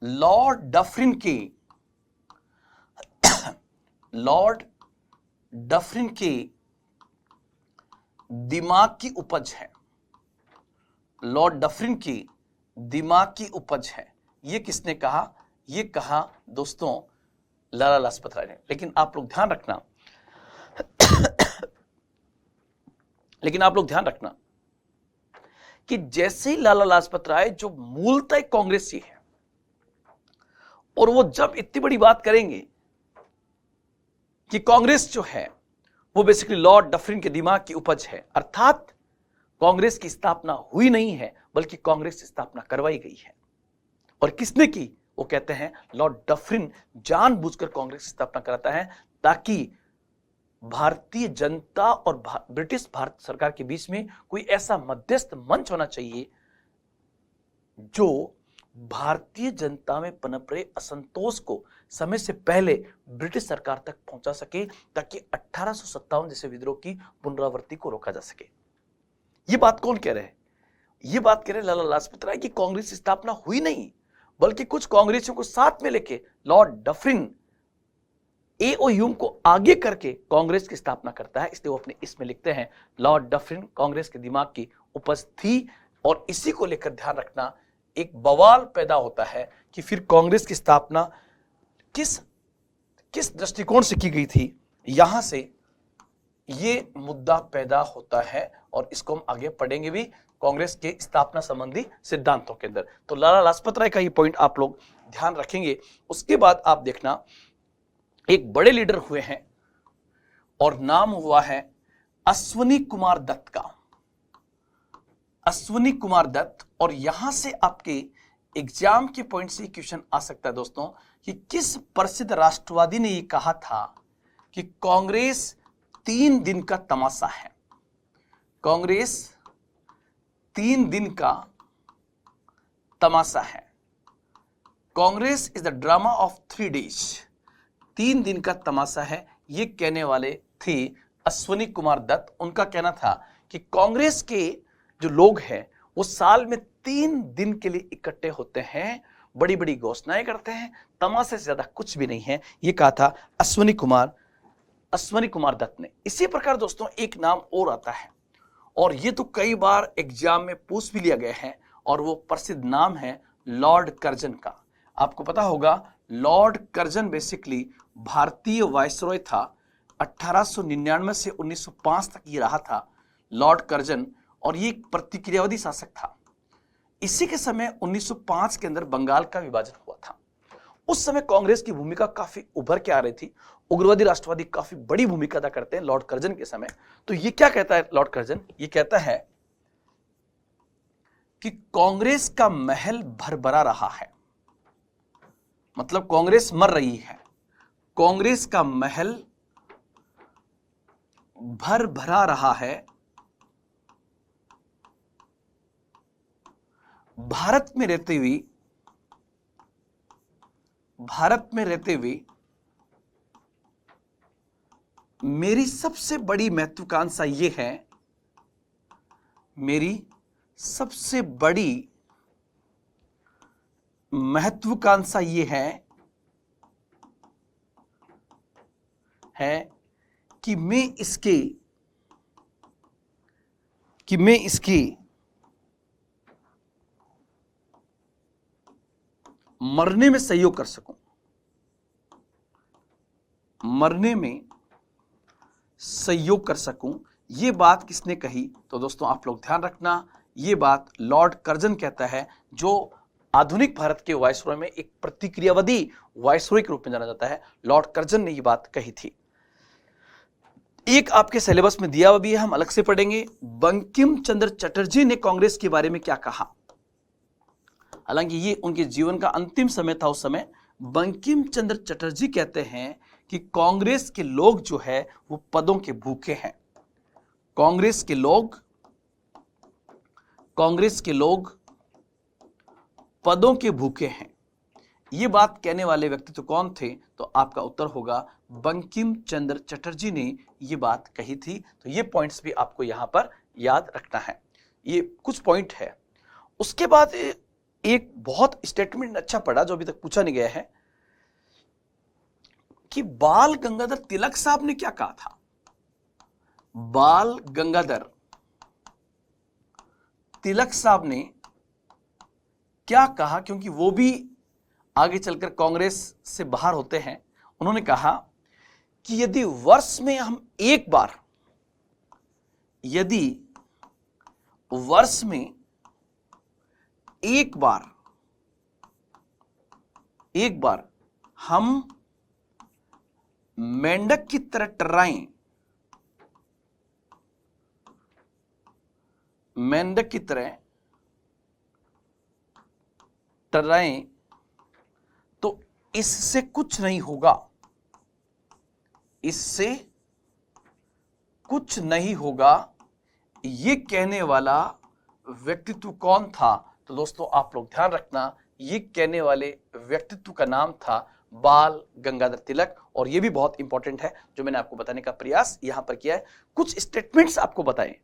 लॉर्ड डफरिन की दिमाग की उपज है। लॉर्ड डफरिन की दिमाग की उपज है। ये किसने कहा? ये कहा दोस्तों लाला लाजपत राय ने। लेकिन आप लोग ध्यान रखना कि जैसे ही लाला लाजपत राय जो मूलतः कांग्रेसी है और वो जब इतनी बड़ी बात करेंगे कि कांग्रेस जो है वो बेसिकली लॉर्ड डफरिन के दिमाग की उपज है, अर्थात कांग्रेस की स्थापना हुई नहीं है बल्कि कांग्रेस की स्थापना करवाई गई है। और किसने की? वो कहते हैं लॉर्ड डफरिन जानबूझकर कांग्रेस की स्थापना कराता है ताकि भारतीय जनता और ब्रिटिश भारत सरकार के बीच में कोई ऐसा मध्यस्थ मंच होना चाहिए जो भारतीय जनता में पनप रहे असंतोष को समय से पहले ब्रिटिश सरकार तक पहुंचा सके, ताकि 1857 जैसे विद्रोह की पुनरावृत्ति को रोका जा सके। ये बात कौन कह रहे हैं? ये बात कह रहे हैं लाला लाजपत राय की कांग्रेस की स्थापना हुई नहीं, बल्कि कुछ कांग्रेसियों को साथ में लेके लॉर्ड डफरिन एओयू को आगे करके कांग्रेस की स्थापना करता है। इसलिए वो अपने इसमें लिखते हैं लॉर्ड डफरिन कांग्रेस के दिमाग की उपज थी। और इसी को लेकर ध्यान रखना, एक बवाल पैदा होता है कि फिर कांग्रेस की स्थापना किस दृष्टिकोण से की गई थी, यहां से ये मुद्दा पैदा होता है और इसको हम आगे पढ़ेंगे भी कांग्रेस के स्थापना संबंधी सिद्धांतों के अंदर। तो लाला लाजपत राय का ये पॉइंट आप लोग ध्यान रखेंगे। उसके बाद आप देखना, एक बड़े लीडर हुए हैं और नाम हुआ है अश्वनी कुमार दत्त का। अश्वनी कुमार दत्त। और यहां से आपके एग्जाम के पॉइंट से क्वेश्चन आ सकता है दोस्तों कि किस प्रसिद्ध राष्ट्रवादी ने यह कहा था कि कांग्रेस 3 दिन का तमाशा है। कांग्रेस 3 दिन का तमाशा है। Congress is the drama of 3 days. 3 दिन का तमाशा है, ये कहने वाले थे अश्वनी कुमार दत्त। उनका कहना था कि कांग्रेस के जो लोग हैं वो साल में 3 दिन के लिए इकट्ठे होते हैं, बड़ी बड़ी घोषणाएं करते हैं, तमाशे से ज्यादा कुछ भी नहीं है। ये कहा था अश्वनी कुमार दत्त ने। इसी प्रकार दोस्तों एक नाम और आता है, और ये तो कई बार एग्जाम में पूछ भी लिया गया है, और वो प्रसिद्ध नाम है लॉर्ड कर्जन का। आपको पता होगा लॉर्ड कर्जन बेसिकली भारतीय वायसरॉय था। 1899 से 1905 तक ये रहा था लॉर्ड कर्जन, और ये एक प्रतिक्रियावादी शासक था। इसी के समय 1905 के अंदर बंगाल का विभाजन हुआ था। उस समय कांग्रेस की भूमिका काफी उभर के आ रही थी। उग्रवादी राष्ट्रवादी काफी बड़ी भूमिका अदा करते हैं लॉर्ड कर्जन के समय। तो ये क्या कहता है लॉर्ड कर्जन? ये कहता है कि कांग्रेस का महल भरभरा रहा है, मतलब कांग्रेस मर रही है। कांग्रेस का महल भर भरा रहा है। भारत में रहते हुए मेरी सबसे बड़ी महत्वाकांक्षा यह है, मेरी सबसे बड़ी महत्वाकांक्षा यह है कि मैं इसके मरने में सहयोग कर सकूं। मरने में सहयोग कर सकूं। यह बात किसने कही? तो दोस्तों आप लोग ध्यान रखना, यह बात लॉर्ड कर्जन कहता है, जो आधुनिक भारत के वायसरॉय में एक प्रतिक्रियावादी वायसरॉय के रूप में जाना जाता है। लॉर्ड कर्जन ने यह बात कही थी। एक आपके सिलेबस में दिया हुआ भी है, हम अलग से पढ़ेंगे। बंकिम चंद्र चटर्जी ने कांग्रेस के बारे में क्या कहा? हालांकि ये उनके जीवन का अंतिम समय था उस समय। बंकिम चंद्र चटर्जी कहते हैं कि कांग्रेस के लोग जो है वो पदों के भूखे हैं। कांग्रेस के लोग पदों के भूखे हैं। ये बात कहने वाले व्यक्ति तो कौन थे? तो आपका उत्तर होगा बंकिम चंद्र चटर्जी ने ये बात कही थी। तो ये पॉइंट्स भी आपको यहां पर याद रखना है। ये कुछ पॉइंट है। उसके बाद एक बहुत स्टेटमेंट अच्छा पढ़ा जो अभी तक पूछा नहीं गया है कि बाल गंगाधर तिलक साहब ने क्या कहा था। बाल गंगाधर तिलक साहब ने क्या कहा, क्योंकि वो भी आगे चलकर कांग्रेस से बाहर होते हैं। उन्होंने कहा कि यदि वर्ष में एक बार हम मेंढक की तरह टर्राएं इससे कुछ नहीं होगा, इससे कुछ नहीं होगा, ये कहने वाला व्यक्तित्व कौन था? तो दोस्तों आप लोग ध्यान रखना, ये कहने वाले व्यक्तित्व का नाम था बाल गंगाधर तिलक। और ये भी बहुत इंपॉर्टेंट है जो मैंने आपको बताने का प्रयास यहां पर किया है। कुछ स्टेटमेंट्स आपको बताएं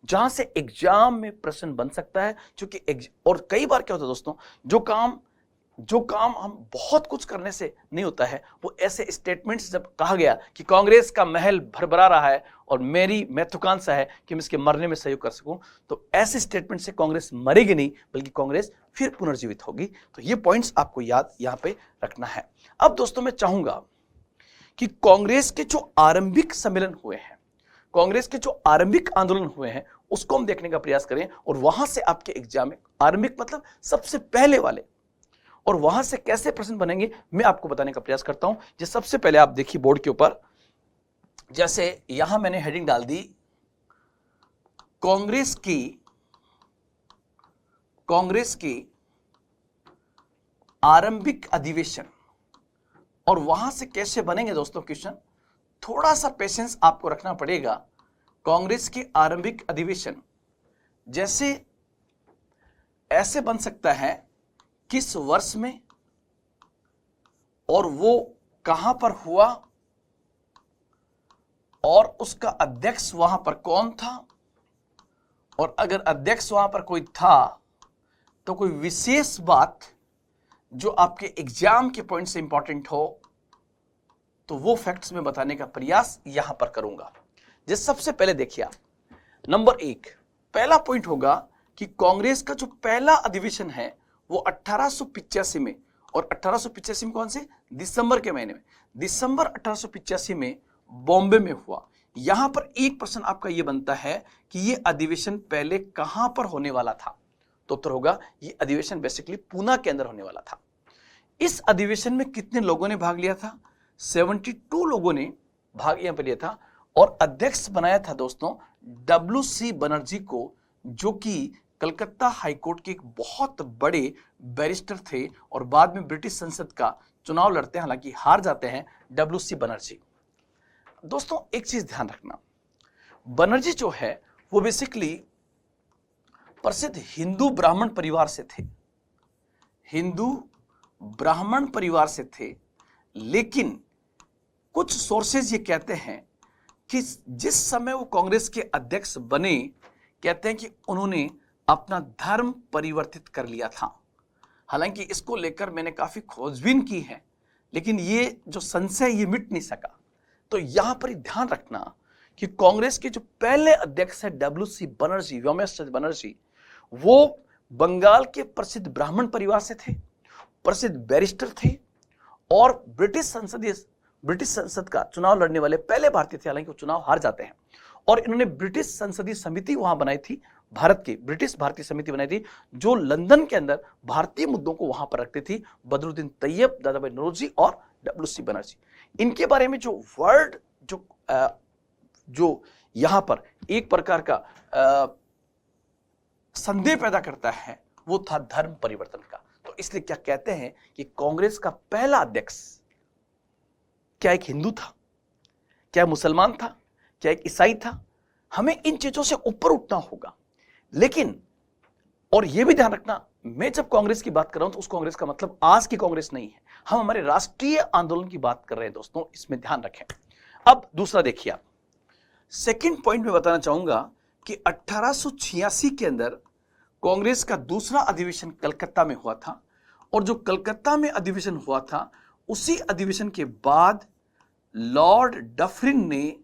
जहां से एग्जाम में प्रश्न बन सकता है, क्योंकि और कई बार क्या होता है दोस्तों, जो काम हम बहुत कुछ करने से नहीं होता है, वो ऐसे स्टेटमेंट्स जब कहा गया कि कांग्रेस का महल भरभरा रहा है और मेरी महत्वाकांक्षा है कि मैं इसके मरने में सहयोग कर सकूं, तो ऐसे स्टेटमेंट से कांग्रेस मरेगी नहीं, बल्कि कांग्रेस फिर पुनर्जीवित होगी। तो ये पॉइंट्स आपको याद यहां पे रखना है। अब दोस्तों मैं चाहूंगा कि कांग्रेस के जो आरंभिक सम्मेलन हुए हैं, कांग्रेस के जो आरंभिक आंदोलन हुए हैं, उसको हम देखने का प्रयास करें, और वहां से आपके एग्जाम में आरंभिक मतलब सबसे पहले वाले, और वहां से कैसे प्रश्न बनेंगे मैं आपको बताने का प्रयास करता हूं। जो सबसे पहले आप देखिए बोर्ड के ऊपर, जैसे यहां मैंने हेडिंग डाल दी कांग्रेस की आरंभिक अधिवेशन, और वहां से कैसे बनेंगे दोस्तों क्वेश्चन, थोड़ा सा पेशेंस आपको रखना पड़ेगा। कांग्रेस के आरंभिक अधिवेशन जैसे ऐसे बन सकता है, किस वर्ष में और वो कहां पर हुआ, और उसका अध्यक्ष वहां पर कौन था, और अगर अध्यक्ष वहां पर कोई था तो कोई विशेष बात जो आपके एग्जाम के पॉइंट से इंपॉर्टेंट हो, तो वो फैक्ट्स में बताने का प्रयास यहां पर करूंगा। जिस सबसे पहले देखिए आप, नंबर 1 पहला पॉइंट होगा कि कांग्रेस का जो पहला अधिवेशन है वो 1885 में, और 1885 में कौन से, दिसंबर के महीने में, दिसंबर 1885 में बॉम्बे में हुआ। यहां पर एक प्रश्न आपका यह बनता है कि यह अधिवेशन पहले कहां पर होने वाला था, तो उत्तर होगा यह अधिवेशन बेसिकली पूना के अंदर होने वाला था। इस अधिवेशन में कितने लोगों ने भाग लिया था, 72 लोगों ने भाग यहां पर लिया था, और अध्यक्ष बनाया था दोस्तों WC बनर्जी को, जो कि कलकत्ता हाईकोर्ट के एक बहुत बड़े बैरिस्टर थे, और बाद में ब्रिटिश संसद का चुनाव लड़ते हैं, हालांकि हार जाते हैं WC बनर्जी। दोस्तों एक चीज ध्यान रखना, बनर्जी जो है वो बेसिकली प्रसिद्ध हिंदू ब्राह्मण परिवार से थे, हिंदू ब्राह्मण परिवार से थे, लेकिन कुछ सोर्सेज ये कहते हैं कि जिस समय वो कांग्रेस के अध्यक्ष बने, कहते हैं कि उन्होंने अपना धर्म परिवर्तित कर लिया था। हालांकि इसको लेकर मैंने काफी खोजबीन की है, लेकिन ये जो संशय ये मिट नहीं सका। तो यहां पर ध्यान रखना कि कांग्रेस के जो पहले अध्यक्ष है WC बनर्जी, व्योमेश बनर्जी, वो बंगाल के प्रसिद्ध ब्राह्मण परिवार से थे, प्रसिद्ध बैरिस्टर थे, और ब्रिटिश संसद का चुनाव लड़ने वाले पहले भारतीय थे। हालांकि वो चुनाव हार जाते हैं, और इन्होंने ब्रिटिश संसदीय समिति वहां बनाई थी, भारत की ब्रिटिश भारतीय समिति बनाई थी, जो लंदन के अंदर भारतीय मुद्दों को वहां पर रखती थी। बदरुद्दीन तैयब, दादाभाई नौरोजी और WC बनर्जी। इनके बारे में जो वर्ड जो यहां पर एक प्रकार का संदेह पैदा करता है, वो था धर्म परिवर्तन का। तो इसलिए क्या कहते हैं कि कांग्रेस का पहला अध्यक्ष क्या एक हिंदू था, क्या मुसलमान था, क्या एक ईसाई था? हमें इन चीजों से ऊपर उठना होगा। लेकिन और यह भी ध्यान रखना, मैं जब कांग्रेस की बात कर रहा हूं तो उस कांग्रेस का मतलब आज की कांग्रेस नहीं है, हम हमारे राष्ट्रीय आंदोलन की बात कर रहे हैं दोस्तों, इसमें ध्यान रखें। अब दूसरा देखिए आप, सेकंड पॉइंट में बताना चाहूंगा कि 1886 के अंदर कांग्रेस का दूसरा अधिवेशन कलकत्ता में हुआ था, और जो कलकत्ता में अधिवेशन हुआ था, उसी अधिवेशन के बाद लॉर्ड डफरिन ने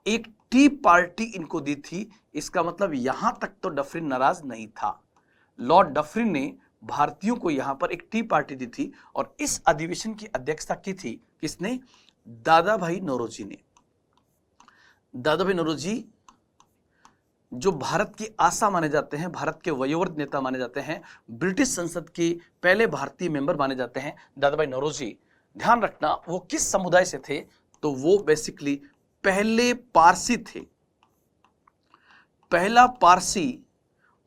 एक टी पार्टी इनको दी थी। इसका मतलब यहां तक तो डफरिन नाराज नहीं था। लॉर्ड डफरिन ने भारतीयों को यहां पर एक टी पार्टी दी थी, और इस अधिवेशन की अध्यक्षता की थी किसने? दादाभाई नौरोजी ने। दादाभाई नौरोजी जो भारत की आशा माने जाते हैं, भारत के वयोवृद्ध नेता माने जाते हैं, ब्रिटिश संसद के पहले भारतीय मेंबर माने जाते हैं दादाभाई नौरोजी। ध्यान रखना वो किस समुदाय से थे, तो वो बेसिकली पहले पारसी थे, पहला पारसी।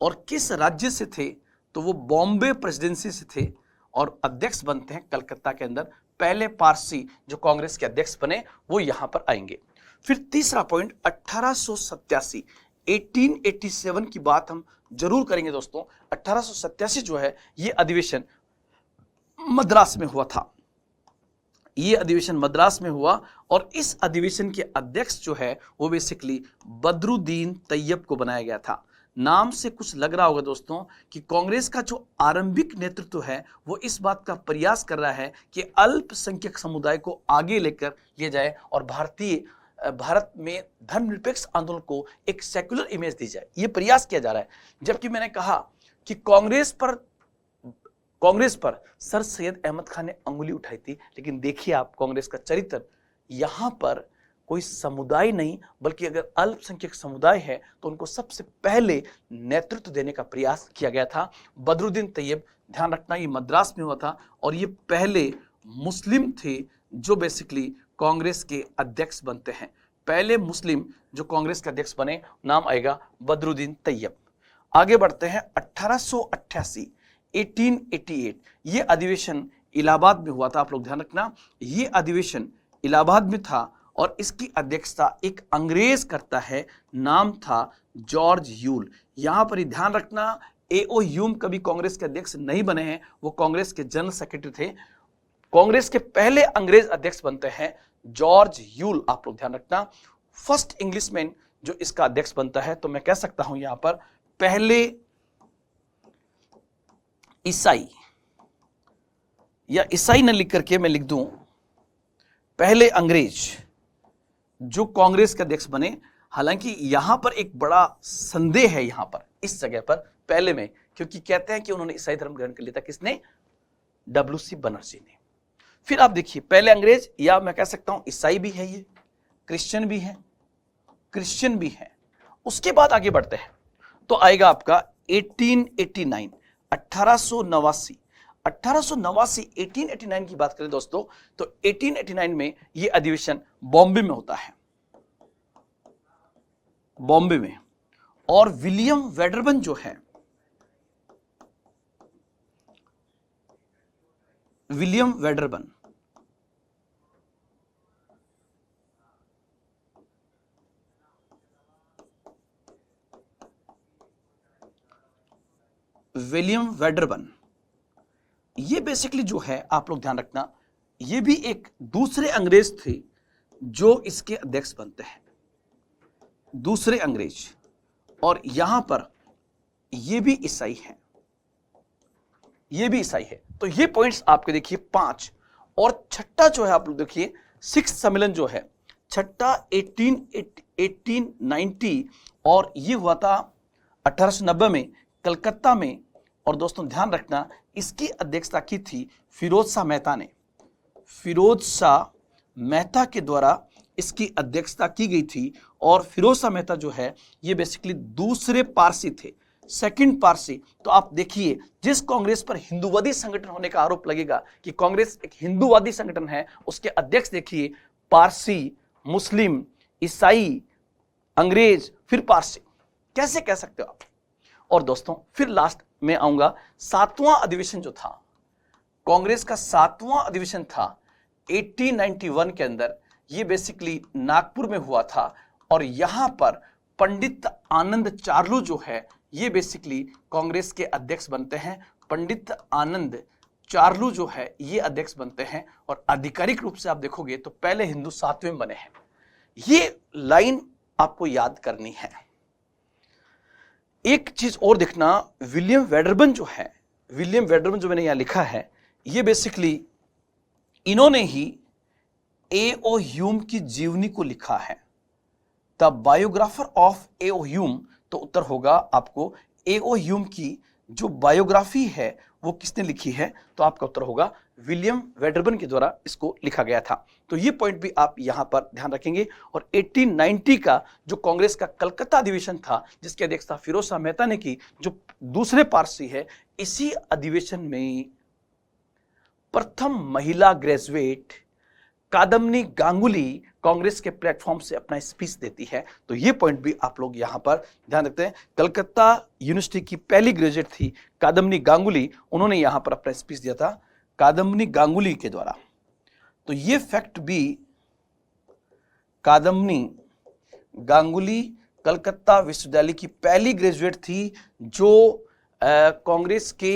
और किस राज्य से थे, तो वो बॉम्बे प्रेसिडेंसी से थे, और अध्यक्ष बनते हैं कलकत्ता के अंदर पहले पारसी जो कांग्रेस के अध्यक्ष बने वो यहां पर आएंगे। फिर तीसरा पॉइंट 1887, 1887 की बात हम जरूर करेंगे दोस्तों। 1887 जो है ये अधिवेशन मद्रास में हुआ था, ये अधिवेशन मद्रास में हुआ और इस अधिवेशन के अध्यक्ष जो है वो बेसिकली बदरुद्दीन तैयब को बनाया गया था। नाम से कुछ लग रहा होगा दोस्तों कि कांग्रेस का जो आरंभिक नेतृत्व है वो इस बात का प्रयास कर रहा है कि अल्पसंख्यक समुदाय को आगे लेकर ले जाए और भारत में धर्मनिरपेक्ष आंदोलन को एक सेक्युलर इमेज दी जाए, ये प्रयास किया जा रहा है। जबकि मैंने कहा कि कांग्रेस पर सर सैयद अहमद खान ने अंगुली उठाई थी, लेकिन देखिए आप कांग्रेस का चरित्र, यहां पर कोई समुदाय नहीं बल्कि अगर अल्पसंख्यक समुदाय है तो उनको सबसे पहले नेतृत्व देने का प्रयास किया गया था। बदरुद्दीन तैयब, ध्यान रखना ये मद्रास में हुआ था और ये पहले मुस्लिम थे जो बेसिकली कांग्रेस के अध्यक्ष बनते हैं। पहले मुस्लिम जो कांग्रेस के अध्यक्ष बने, नाम आएगा बदरुद्दीन तैयब। आगे बढ़ते हैं 1888, 1888 ये अधिवेशन इलाहाबाद में हुआ था। आप लोग ध्यान रखना ये अधिवेशन इलाहाबाद में था और इसकी अध्यक्षता एक अंग्रेज करता है, नाम था जॉर्ज ह्यूल। यहां पर ही ध्यान रखना A.O. ह्यूम कभी कांग्रेस के अध्यक्ष नहीं बने हैं, वो कांग्रेस के जनरल सेक्रेटरी थे। कांग्रेस के पहले अंग्रेज अध्यक्ष बनते हैं जॉर्ज ह्यूल, आप लोग ध्यान रखना। फर्स्ट इंग्लिशमैन जो इसका अध्यक्ष बनता है, तो मैं कह सकता हूं यहां पर पहले ईसाई, या ईसाई न लिख करके मैं लिख दूं पहले अंग्रेज जो कांग्रेस के अध्यक्ष बने। हालांकि यहां पर एक बड़ा संदेह है यहां पर इस जगह पर पहले में, क्योंकि कहते हैं कि उन्होंने ईसाई धर्म ग्रहण कर लिया था। किसने? डब्ल्यूसी बनर्जी ने। फिर आप देखिए पहले अंग्रेज, या मैं कह सकता हूं ईसाई भी है, ये क्रिश्चियन भी है। उसके बाद आगे बढ़ते हैं तो आएगा आपका 1889, 1889, 1889 की बात करें दोस्तों तो 1889 में यह अधिवेशन बॉम्बे में होता है, बॉम्बे में। और विलियम वेडरबन जो है, विलियम वेडरबन ये बेसिकली जो है आप लोग ध्यान रखना, ये भी एक दूसरे अंग्रेज थे जो इसके अध्यक्ष बनते हैं, दूसरे अंग्रेज। और यहां पर ये भी ईसाई है, तो ये पॉइंट्स आपके देखिए 5। और छठा जो है आप लोग देखिए 6 सम्मेलन जो है, छठा 1890 और ये हुआ था 1890 में कलकत्ता में। और दोस्तों ध्यान रखना इसकी अध्यक्षता की थी फिरोज शाह मेहता ने, फिरोज शाह मेहता के द्वारा इसकी अध्यक्षता की गई थी। और फिरोज शाह मेहता जो है ये बेसिकली दूसरे पारसी थे, सेकंड पारसी। तो आप देखिए जिस कांग्रेस पर हिंदूवादी संगठन होने का आरोप लगेगा कि कांग्रेस एक हिंदूवादी संगठन है, उसके अध्यक्ष देखिए पारसी, मुस्लिम, ईसाई, अंग्रेज, फिर पारसी, कैसे कह सकते हो आप। और दोस्तों फिर लास्ट में आऊंगा 7वां अधिवेशन जो था, कांग्रेस का 7वां अधिवेशन था 1891 के अंदर, ये बेसिकली नागपुर में हुआ था। और यहां पर पंडित आनंद चार्लू जो है ये बेसिकली कांग्रेस के अध्यक्ष बनते हैं। पंडित आनंद चार्लू जो है ये अध्यक्ष बनते हैं और आधिकारिक रूप से आप देखोगे तो पहले हिंदू 7वें बने हैं। ये लाइन आपको याद करनी है। एक चीज और देखना, विलियम वेडरबन जो है, विलियम वेडरबन जो मैंने यहां लिखा है, ये बेसिकली इन्होंने ही A.O. ह्यूम की जीवनी को लिखा है। The biographer of A.O. Hume, तो उत्तर होगा आपको A.O. ह्यूम की जो बायोग्राफी है वो किसने लिखी है, तो आपका उत्तर होगा विलियम वेडरबन के द्वारा इसको लिखा गया था। तो ये पॉइंट भी आप यहां पर ध्यान रखेंगे। और 1890 का जो कांग्रेस का कलकत्ता अधिवेशन था जिसकी अध्यक्षता फिरोज शाह मेहता ने की, जो दूसरे पारसी है, इसी अधिवेशन में प्रथम महिला ग्रेजुएट कादम्बनी गांगुली कांग्रेस के प्लेटफॉर्म से अपना स्पीच देती है। तो ये पॉइंट भी आप लोग यहां पर ध्यान रखते हैं। कलकत्ता यूनिवर्सिटी की पहली ग्रेजुएट थी कादम्बनी गांगुली, उन्होंने यहां पर अपना स्पीच दिया था कादम्बनी गांगुली के द्वारा। तो ये फैक्ट भी कादम्बनी गांगुली कलकत्ता विश्वविद्यालय की पहली ग्रेजुएट थी जो कांग्रेस के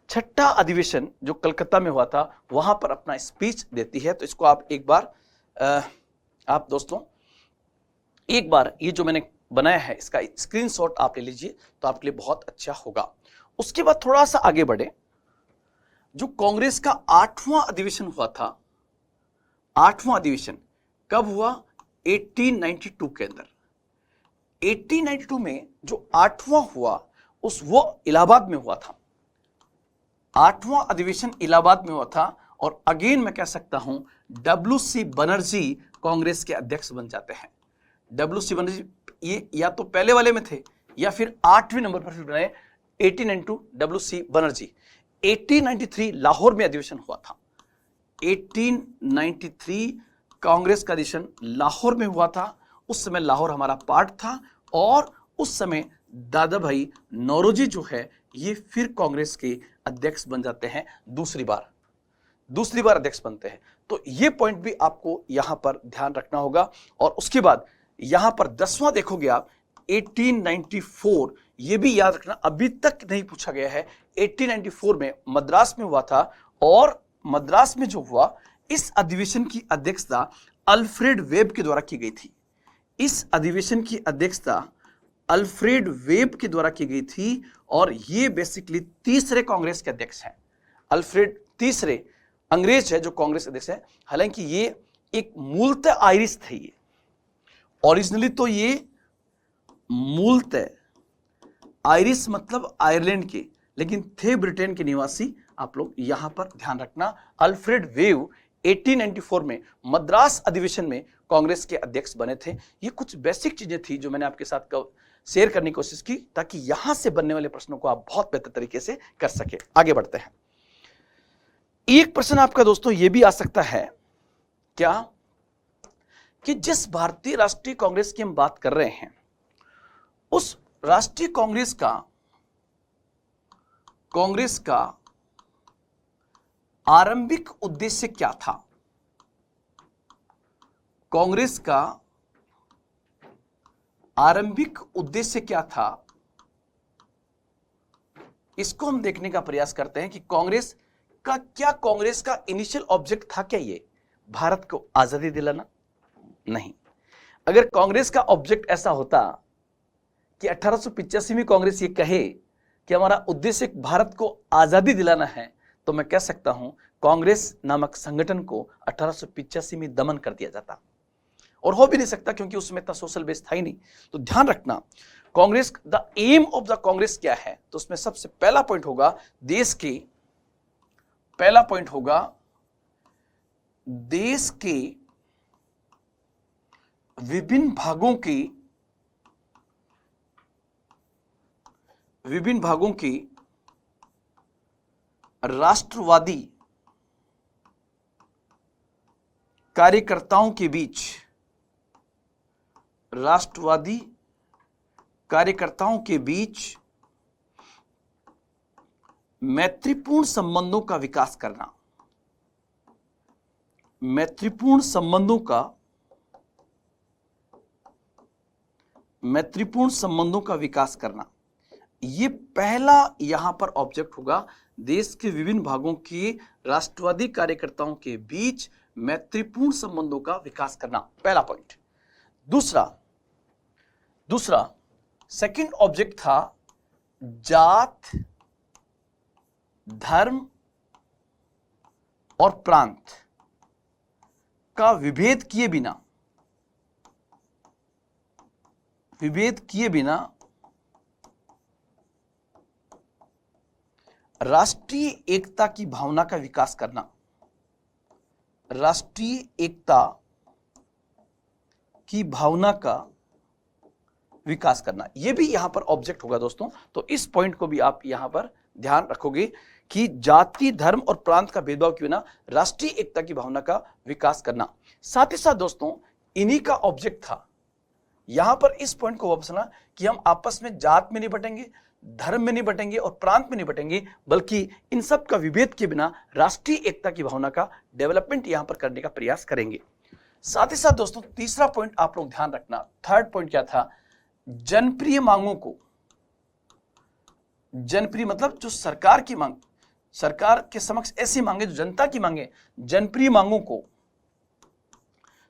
छठा अधिवेशन जो कलकत्ता में हुआ था वहां पर अपना स्पीच देती है। तो इसको आप एक बार आप दोस्तों एक बार ये जो मैंने बनाया है इसका स्क्रीनशॉट आप ले लीजिए तो आपके लिए बहुत अच्छा होगा। उसके बाद थोड़ा सा आगे बढ़े, जो कांग्रेस का 8वां अधिवेशन हुआ था, 8वां अधिवेशन कब हुआ? 1892 के अंदर। 1892 में जो 8वां हुआ वो इलाहाबाद में हुआ था। 8वां अधिवेशन इलाहाबाद में हुआ था और अगेन मैं कह सकता हूं WC बनर्जी कांग्रेस के अध्यक्ष बन जाते हैं। WC बनर्जी ये या तो पहले वाले में थे या फिर 8वें नंबर पर फिर बनाए 1892 WC बनर्जी। 1893 लाहौर में अधिवेशन हुआ था। 1893 कांग्रेस का अधिवेशन लाहौर में हुआ था। उस समय लाहौर हमारा पार्ट था और उस समय दादा भाई नौरोजी जो है ये फिर कांग्रेस के अध्यक्ष बन जाते हैं, दूसरी बार अध्यक्ष बनते हैं। तो ये पॉइंट भी आपको यहां पर ध्यान रखना होगा। और उसके बाद यहां पर 10वां देखोगे आप 1894, ये भी याद रखना, अभी तक नहीं पूछा गया है। 1894 में मद्रास में हुआ था और मद्रास में जो हुआ इस अधिवेशन की अध्यक्षता अल्फ्रेड वेब के द्वारा की गई थी। इस अधिवेशन की अध्यक्षता अल्फ्रेड वेब के द्वारा की गई थी और ये बेसिकली तीसरे कांग्रेस के अध्यक्ष हैं। अल्फ्रेड तीसरे अंग्रेज है जो कांग्रेस अध्यक्ष है। हालांकि ये एक मूलतः आयरिश थे, ये ओरिजिनली तो ये मूलतः आयरिश मतलब आयरलैंड के, लेकिन थे ब्रिटेन के निवासी। आप लोग यहां पर ध्यान रखना। अल्फ्रेड वेव 1894 में मद्रास अधिवेशन में कांग्रेस के अध्यक्ष बने थे। ये कुछ बेसिक चीजें थी जो मैंने आपके साथ शेयर करने की कोशिश की ताकि यहां से बनने वाले प्रश्नों को आप बहुत बेहतर तरीके से कर सके। आगे बढ़ते हैं। एक प्रश्न आपका दोस्तों यह भी आ सकता है क्या कि जिस भारतीय राष्ट्रीय कांग्रेस की हम बात कर रहे हैं उस राष्ट्रीय कांग्रेस का आरंभिक उद्देश्य क्या था? कांग्रेस का आरंभिक उद्देश्य क्या था? इसको हम देखने का प्रयास करते हैं कि कांग्रेस का इनिशियल ऑब्जेक्ट था क्या ये भारत को आजादी दिलाना? नहीं। अगर कांग्रेस का ऑब्जेक्ट ऐसा होता कि 1885 में कांग्रेस ये कहे कि हमारा उद्देश्य भारत को आजादी दिलाना है, तो मैं कह सकता हूं कांग्रेस नामक संगठन को 1885 में दमन कर दिया जाता, और हो भी नहीं सकता क्योंकि उसमें इतना सोशल बेस था ही नहीं। तो ध्यान रखना, Congress the aim of the Congress क्या है? तो उसमें सबसे पहला पॉइंट होगा देश के विभिन्न भागों की राष्ट्रवादी कार्यकर्ताओं के बीच मैत्रीपूर्ण संबंधों का विकास करना। मैत्रीपूर्ण संबंधों का विकास करना, ये पहला यहां पर ऑब्जेक्ट होगा। देश के विभिन्न भागों के राष्ट्रवादी कार्यकर्ताओं के बीच मैत्रीपूर्ण संबंधों का विकास करना, पहला पॉइंट। दूसरा सेकंड ऑब्जेक्ट था जात, धर्म और प्रांत का विभेद किए बिना राष्ट्रीय एकता की भावना का विकास करना। राष्ट्रीय एकता की भावना का विकास करना, यह भी यहां पर ऑब्जेक्ट होगा दोस्तों। तो इस पॉइंट को भी आप यहां पर ध्यान रखोगे कि जाति, धर्म और प्रांत का भेदभाव के बिना राष्ट्रीय एकता की भावना का विकास करना। साथ ही साथ दोस्तों इन्हीं का ऑब्जेक्ट था यहां पर इस पॉइंट को वापस लाना कि हम आपस में जात में नहीं बटेंगे, धर्म में नहीं बटेंगे और प्रांत में नहीं बटेंगे, बल्कि इन सब का विभेद के बिना राष्ट्रीय एकता की भावना का डेवलपमेंट यहां पर करने का प्रयास करेंगे। साथ ही साथ दोस्तों तीसरा पॉइंट आप लोग ध्यान रखना, थर्ड पॉइंट क्या था, जनप्रिय मांगों को, जनप्रिय मतलब जो सरकार की मांग, सरकार के समक्ष ऐसी मांगे जो जनता की मांगे, जनप्रिय मांगों को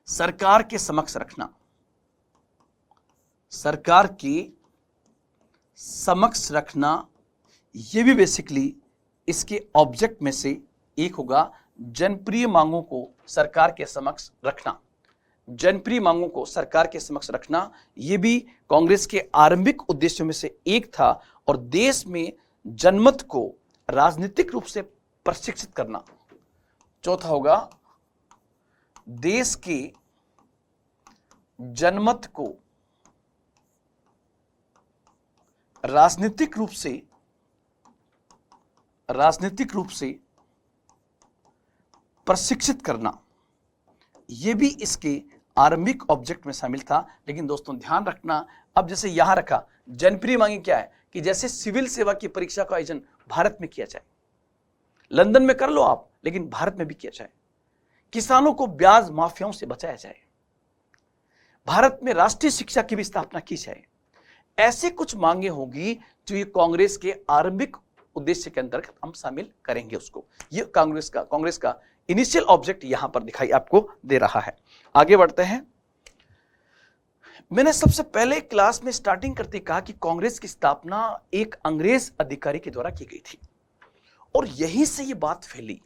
सरकार के समक्ष रखना, सरकार के समक्ष रखना, यह भी बेसिकली इसके ऑब्जेक्ट में से एक होगा। जनप्रिय मांगों को सरकार के समक्ष रखना, जनप्रिय मांगों को सरकार के समक्ष रखना, यह भी कांग्रेस के आरंभिक उद्देश्यों में से एक था। और देश में जनमत को राजनीतिक रूप से प्रशिक्षित करना, चौथा होगा देश के जनमत को राजनीतिक रूप से प्रशिक्षित करना, यह भी इसके आरंभिक ऑब्जेक्ट में शामिल था। लेकिन दोस्तों ध्यान रखना, अब जैसे यहां रखा जनप्रिय मांगे क्या है कि जैसे सिविल सेवा की परीक्षा का आयोजन भारत में किया जाए, लंदन में कर लो आप, लेकिन भारत में भी किया जाए, किसानों को ब्याज माफियाओं से बचाया जाए, भारत में राष्ट्रीय शिक्षा की भी स्थापना की जाए, ऐसे कुछ मांगे होगी जो ये कांग्रेस के आरंभिक उद्देश्य के अंतर्गत हम शामिल करेंगे उसको। ये कांग्रेस का इनिशियल ऑब्जेक्ट यहां पर दिखाई आपको दे रहा है। आगे बढ़ते हैं। मैंने सबसे पहले क्लास में स्टार्टिंग करते कहा कि कांग्रेस की स्थापना एक अंग्रेज अधिकारी के द्वारा की गई थी, और यहीं से ये बात फैली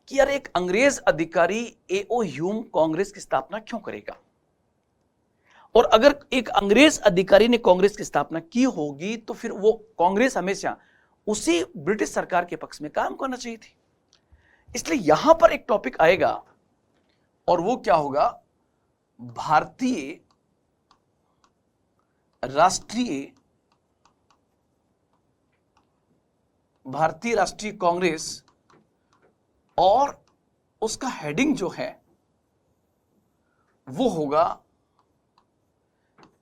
कि यार एक अंग्रेज अधिकारी एओ ह्यूम कांग्रेस की स्थापना क्यों करेगा, और अगर एक अंग्रेज अधिकारी ने कांग्रेस की स्थापना की होगी तो फिर वो कांग्रेस हमेशा उसी ब्रिटिश सरकार के पक्ष में काम करना चाहिए थी। इसलिए यहां पर एक टॉपिक आएगा और वो क्या होगा, भारतीय राष्ट्रीय कांग्रेस, और उसका हेडिंग जो है वो होगा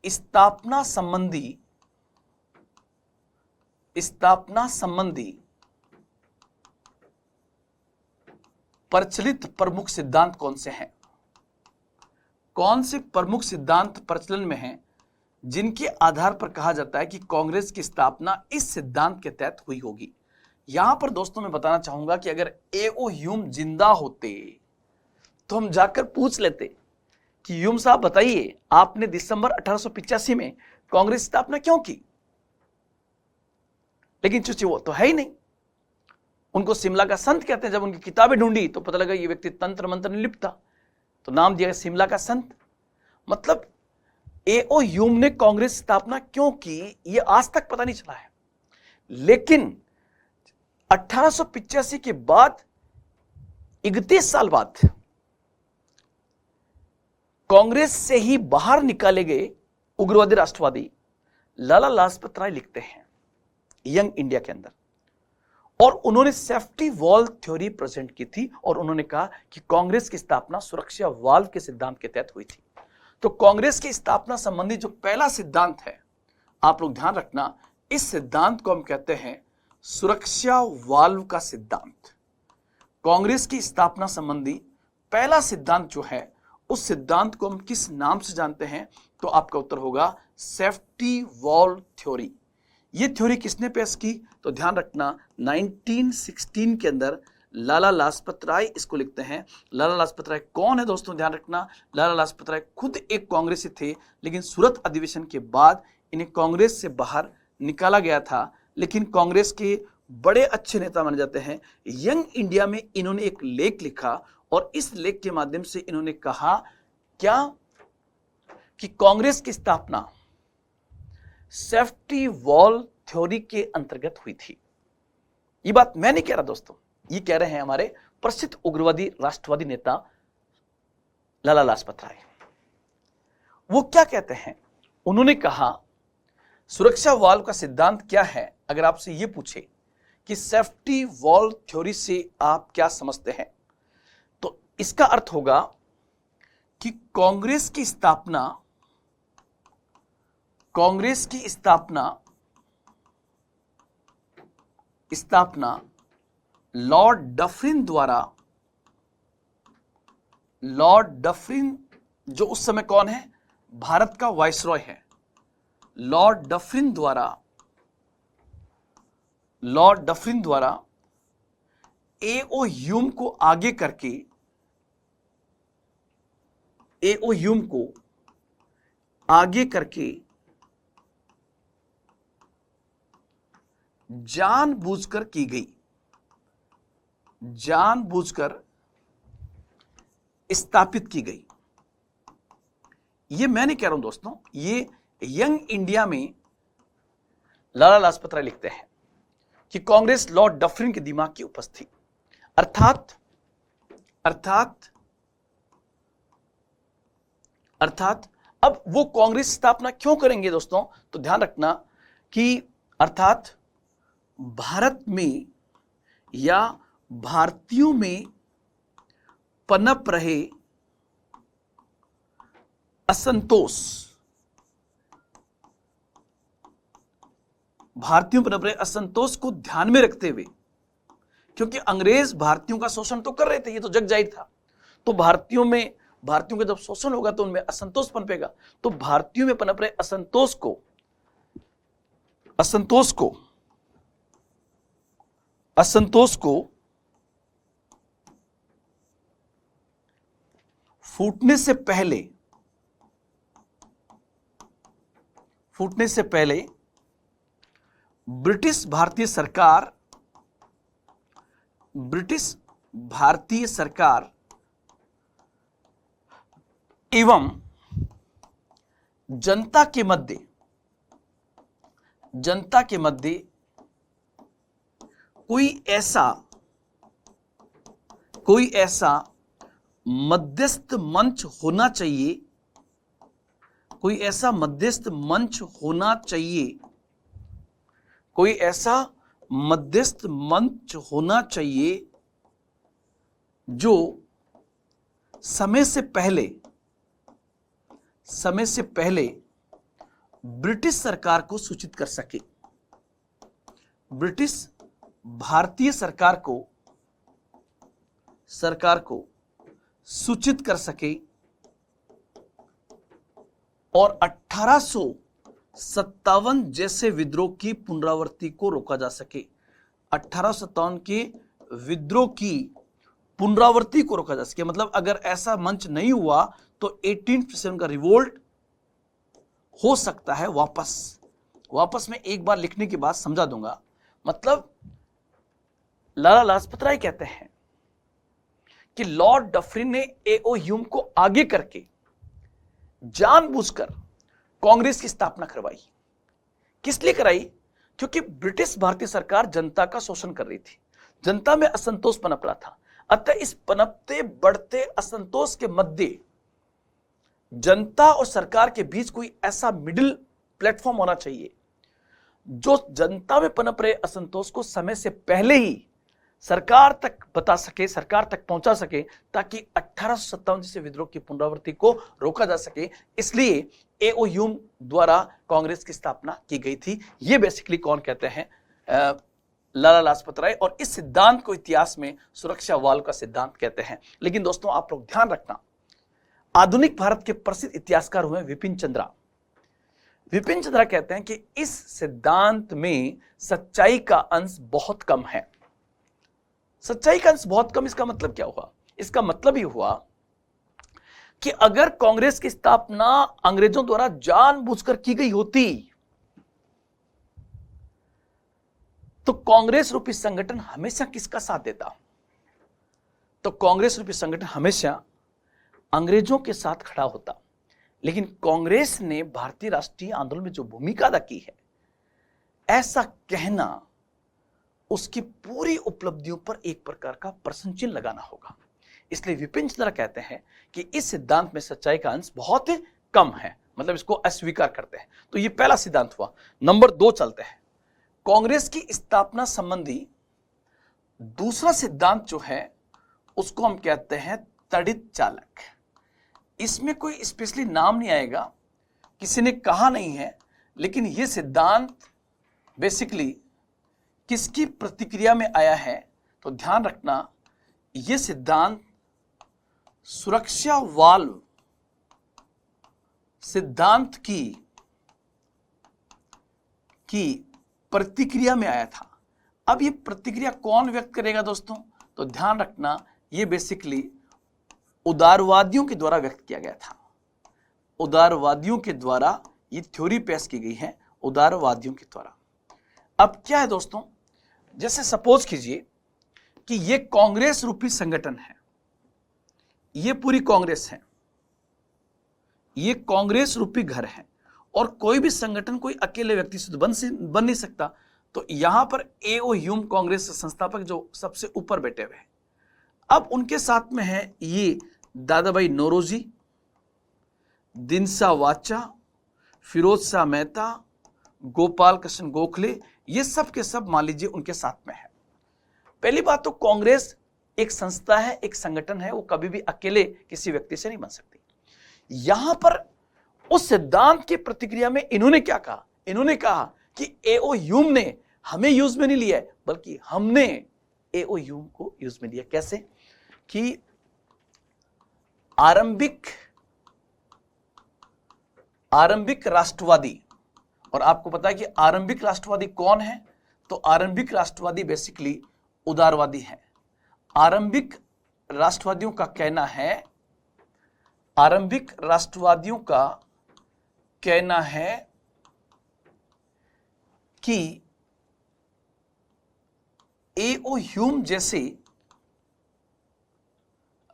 स्थापना संबंधी प्रचलित प्रमुख सिद्धांत कौन से हैं, कौन से प्रमुख सिद्धांत प्रचलन में हैं जिनके आधार पर कहा जाता है कि कांग्रेस की स्थापना इस सिद्धांत के तहत हुई होगी। यहां पर दोस्तों मैं बताना चाहूंगा कि अगर एओ ह्यूम जिंदा होते तो हम जाकर पूछ लेते कि ह्यूम साहब बताइए आपने दिसंबर 1885 में कांग्रेस स्थापना क्यों की, लेकिन चूंकि वो तो है ही नहीं, उनको शिमला का संत कहते हैं। जब उनकी किताबें ढूंढी तो पता लगा ये व्यक्ति तंत्र मंत्र में लिप्त था, तो नाम दिया शिमला का संत। मतलब एओ ह्यूम ने कांग्रेस स्थापना क्यों की ये आज तक पता नहीं चला है, लेकिन 1885 के बाद 31 साल बाद कांग्रेस से ही बाहर निकाले गए उग्रवादी राष्ट्रवादी लाला लाजपत राय लिखते हैं यंग इंडिया के अंदर, और उन्होंने सेफ्टी वॉल थ्योरी प्रेजेंट की थी, और उन्होंने कहा कि कांग्रेस की स्थापना सुरक्षा वाल्व के सिद्धांत के तहत हुई थी। तो कांग्रेस की स्थापना संबंधी जो पहला सिद्धांत है, आप लोग ध्यान रखना, इस सिद्धांत को हम कहते हैं सुरक्षा वाल्व का सिद्धांत। कांग्रेस की स्थापना संबंधी पहला सिद्धांत जो है, उस सिद्धांत को हम किस नाम से जानते हैं, तो आपका उत्तर होगा सेफ्टी वॉल्व थ्योरी। ये थ्योरी किसने पेश की, तो ध्यान रखना 1916 के अंदर लाला लाजपत राय इसको लिखते हैं। लाला लाजपत राय कौन है दोस्तों, ध्यान रखना, लाला लाजपत राय खुद एक कांग्रेसी थे, लेकिन सूरत अधिवेशन के बाद इन्हें कांग्रेस से बाहर निकाला गया था। लेकिन कांग्रेस के बड़े अच्छे नेता माने जाते हैं। यंग इंडिया में इन्होंने एक लेख लिखा, और इस लेख के माध्यम से इन्होंने कहा क्या कि कांग्रेस की स्थापना सेफ्टी वॉल थ्योरी के अंतर्गत हुई थी। ये बात मैं नहीं कह रहा दोस्तों, ये कह रहे हैं हमारे प्रसिद्ध उग्रवादी राष्ट्रवादी नेता लाला लाजपत राय। वो क्या कहते हैं, उन्होंने कहा सुरक्षा वाल्व का सिद्धांत क्या है। अगर आपसे ये पूछे कि सेफ्टी वॉल्व थ्योरी से आप क्या समझते हैं, तो इसका अर्थ होगा कि कांग्रेस की स्थापना स्थापना लॉर्ड डफरिन द्वारा, लॉर्ड डफरिन जो उस समय कौन है, भारत का वाइसरॉय है, लॉर्ड डफरिन द्वारा एओ ह्यूम को आगे करके, एओ ह्यूम को आगे करके जानबूझकर की गई, जानबूझकर स्थापित की गई। ये मैं नहीं कह रहा हूं दोस्तों, ये यंग इंडिया में लाला लाजपत राय लिखते हैं कि कांग्रेस लॉर्ड डफरिन के दिमाग की उपज थी। अर्थात अब वो कांग्रेस स्थापना क्यों करेंगे दोस्तों, तो ध्यान रखना कि अर्थात भारत में या भारतीयों में पनप रहे असंतोष, भारतीयों पर अपने असंतोष को ध्यान में रखते हुए, क्योंकि अंग्रेज भारतीयों का शोषण तो कर रहे थे, ये तो जग जाहिर था। तो भारतीयों का जब शोषण होगा तो उनमें असंतोष पनपेगा। तो भारतीयों में पनप रहे असंतोष को फूटने से पहले ब्रिटिश भारतीय सरकार एवं जनता के मध्य कोई ऐसा मध्यस्थ मंच होना चाहिए, कोई ऐसा मध्यस्थ मंच होना चाहिए जो समय से पहले ब्रिटिश सरकार को सूचित कर सके, ब्रिटिश भारतीय सरकार को सूचित कर सके और 1857 जैसे विद्रोह की पुनरावृत्ति को रोका जा सके, 1857 के विद्रोह की पुनरावृत्ति को रोका जा सके। मतलब अगर ऐसा मंच नहीं हुआ तो 1857 का रिवोल्ट हो सकता है वापस में एक बार लिखने के बाद समझा दूंगा। मतलब लाला लाजपत राय कहते हैं कि लॉर्ड डफरिन ने एओ ह्यूम को आगे करके जानबूझकर कांग्रेस की स्थापना करवाई। किस लिए कराई? क्योंकि ब्रिटिश भारतीय सरकार जनता का शोषण कर रही थी, जनता में असंतोष पनप रहा था। अतः इस पनपते बढ़ते असंतोष के मध्य जनता और सरकार के बीच कोई ऐसा मिडिल प्लेटफॉर्म होना चाहिए जो जनता में पनप रहे असंतोष को समय से पहले ही सरकार तक बता सके, सरकार तक पहुंचा सके, ताकि 1857 जैसे विद्रोह की पुनरावृत्ति को रोका जा सके। इसलिए एओ ह्यूम द्वारा कांग्रेस की स्थापना की गई थी। ये बेसिकली कौन कहते हैं? लाला लाजपत राय। और इस सिद्धांत को इतिहास में सुरक्षा वाल्व का सिद्धांत कहते हैं। लेकिन दोस्तों आप लोग ध्यान रखना, आधुनिक भारत के प्रसिद्ध इतिहासकार हुए विपिन चंद्रा। विपिन चंद्रा कहते हैं कि इस सिद्धांत में सच्चाई का अंश बहुत कम है। सच्चाई का अंश बहुत कम, इसका मतलब क्या हुआ? इसका मतलब ये हुआ कि अगर कांग्रेस की स्थापना अंग्रेजों द्वारा जानबूझकर की गई होती तो कांग्रेस रूपी संगठन हमेशा किसका साथ देता? तो कांग्रेस रूपी संगठन हमेशा अंग्रेजों के साथ खड़ा होता। लेकिन कांग्रेस ने भारतीय राष्ट्रीय आंदोलन में जो भूमिका अदा की है, ऐसा कहना उसकी पूरी उपलब्धियों पर एक प्रकार का प्रश्न चिन्ह लगाना होगा। इसलिए विपिन चंद्रा कहते हैं कि इस सिद्धांत में सच्चाई का अंश बहुत कम है, मतलब इसको अस्वीकार करते हैं। तो ये पहला सिद्धांत हुआ। नंबर 2 चलते हैं, कांग्रेस की स्थापना संबंधी दूसरा सिद्धांत जो है उसको हम कहते हैं तड़ित चालक। इसमें कोई स्पेशली नाम नहीं आएगा, किसी ने कहा नहीं है, लेकिन यह सिद्धांत बेसिकली किसकी प्रतिक्रिया में आया है? तो ध्यान रखना, यह सिद्धांत सुरक्षा वाल्व सिद्धांत की प्रतिक्रिया में आया था। अब ये प्रतिक्रिया कौन व्यक्त करेगा दोस्तों? तो ध्यान रखना, ये बेसिकली उदारवादियों के द्वारा व्यक्त किया गया था। उदारवादियों के द्वारा ये थ्योरी पेश की गई है, उदारवादियों के द्वारा। अब क्या है दोस्तों, जैसे सपोज कीजिए कि ये कांग्रेस रूपी संगठन है, ये पूरी कांग्रेस है, ये कांग्रेस रूपी घर है, और कोई भी संगठन कोई अकेले व्यक्ति से तो बन नहीं सकता। तो यहां पर ए.ओ. ह्यूम कांग्रेस संस्थापक जो सबसे ऊपर बैठे हुए हैं, अब उनके साथ में है ये दादाभाई नौरोजी, दिनसा वाचा, फिरोज शाह मेहता, गोपाल कृष्ण गोखले, ये सब के सब मान लीजिए उनके साथ में है। पहली बात तो कांग्रेस एक संस्था है, एक संगठन है, वो कभी भी अकेले किसी व्यक्ति से नहीं बन सकती। यहां पर उस सिद्धांत की प्रतिक्रिया में इन्होंने क्या कहा? इन्होंने कहा कि ए.ओ. ह्यूम ने हमें यूज में नहीं लिया है, बल्कि हमने ए.ओ. ह्यूम को यूज में लिया। कैसे? कि आरंभिक राष्ट्रवादी, और आपको पता है कि आरंभिक राष्ट्रवादी कौन है? तो आरंभिक राष्ट्रवादी बेसिकली उदारवादी है। आरंभिक राष्ट्रवादियों का कहना है, आरंभिक राष्ट्रवादियों का कहना है कि ए.ओ. ह्यूम जैसे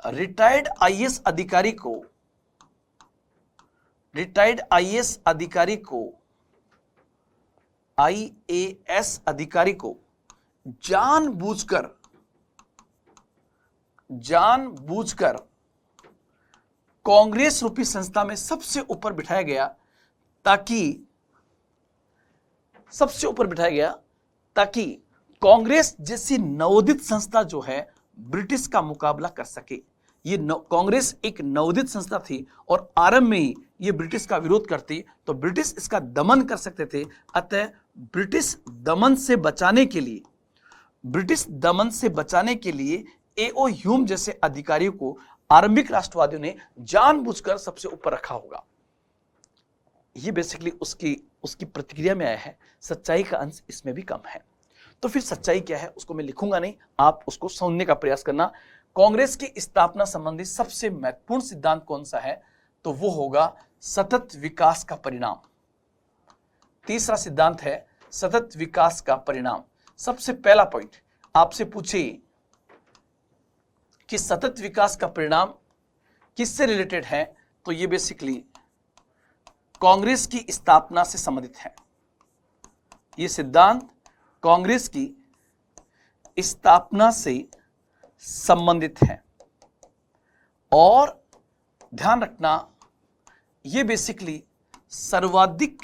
रिटायर्ड आईएएस अधिकारी को जानबूझकर कांग्रेस रूपी संस्था में सबसे ऊपर बिठाया गया ताकि कांग्रेस जैसी नवोदित संस्था जो है ब्रिटिश का मुकाबला कर सके। ये कांग्रेस एक नवोदित संस्था थी और आरंभ में ही ये ब्रिटिश का विरोध करती तो ब्रिटिश इसका दमन कर सकते थे। अतः ब्रिटिश दमन से बचाने के लिए ए.ओ. ह्यूम जैसे अधिकारियों को आरंभिक राष्ट्रवादियों ने जानबूझकर सबसे ऊपर रखा होगा। ये बेसिकली उसकी प्रतिक्रिया में आया है। सच्चाई का अंश इसमें भी कम है। तो फिर सच्चाई क्या है उसको मैं लिखूंगा नहीं, आप उसको समझने का प्रयास करना। कांग्रेस की स्थापना संबंधी सबसे महत्वपूर्ण सिद्धांत कौन सा है? तो वो होगा सतत विकास का परिणाम। तीसरा सिद्धांत है सतत विकास का परिणाम। सबसे पहला पॉइंट आपसे पूछे कि सतत विकास का परिणाम किससे रिलेटेड है? तो ये बेसिकली कांग्रेस की स्थापना से संबंधित है। ये सिद्धांत कांग्रेस की स्थापना से संबंधित है। और ध्यान रखना, ये बेसिकली सर्वाधिक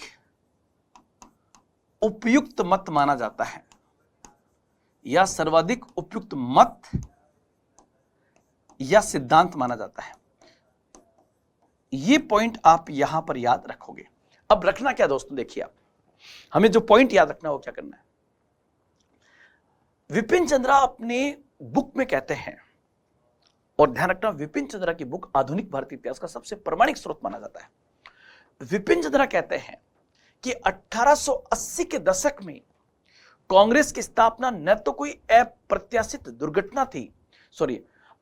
उपयुक्त मत माना जाता है, या सर्वाधिक उपयुक्त मत या सिद्धांत माना जाता है। ये पॉइंट आप यहां पर याद रखोगे। अब रखना क्या दोस्तों, देखिए आप, हमें जो पॉइंट याद रखना है वो क्या करना है। विपिन चंद्रा अपने बुक में कहते हैं, और ध्यान रखना विपिन चंद्रा की बुक आधुनिक भारतीय इतिहास का सबसे प्रामाणिक स्रोत माना जाता है। विपिन चंद्रा कहते हैं कि 1880 के दशक में कांग्रेस की स्थापना न तो कोई अप्रत्याशित दुर्घटना थी,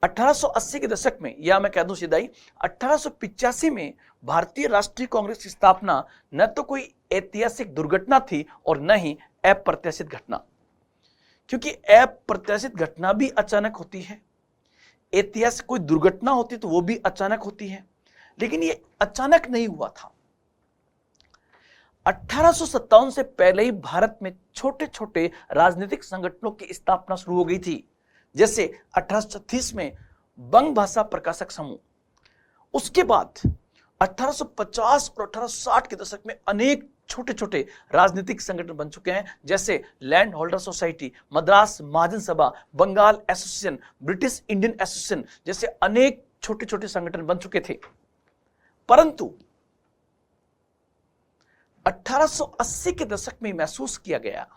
1880 के दशक में, या मैं कह दूं सीधा ही 1885 में भारतीय राष्ट्रीय कांग्रेस की स्थापना न तो कोई ऐतिहासिक दुर्घटना थी और न ही अप्रत्याशित घटना। क्योंकि अप्रत्याशित घटना भी अचानक होती है, ऐतिहासिक कोई दुर्घटना होती तो वो भी अचानक होती है, लेकिन ये अचानक नहीं हुआ था। 1857 से पहले ही भारत में छोटे छोटे राजनीतिक संगठनों की स्थापना शुरू हो गई थी। जैसे 1836 में बंग भाषा प्रकाशक समूह, उसके बाद 1850 और 1860 के दशक में अनेक छोटे छोटे राजनीतिक संगठन बन चुके हैं, जैसे land holder society, Madras Mahajan Sabha, Bengal association, British Indian association जैसे अनेक छोटे छोटे संगठन बन चुके थे। परंतु 1880 के दशक में महसूस किया गया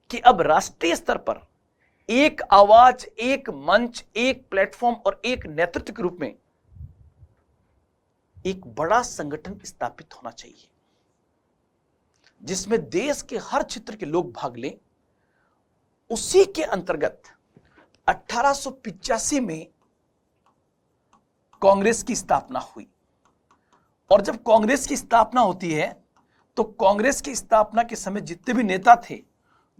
कि अब राष्ट्रीय स्तर पर एक आवाज, एक मंच, एक प्लेटफॉर्म और एक नेतृत्व के रूप में एक बड़ा संगठन स्थापित होना चाहिए जिसमें देश के हर क्षेत्र के लोग भाग लें। उसी के अंतर्गत 1885 में कांग्रेस की स्थापना हुई। और जब कांग्रेस की स्थापना होती है तो कांग्रेस की स्थापना के समय जितने भी नेता थे,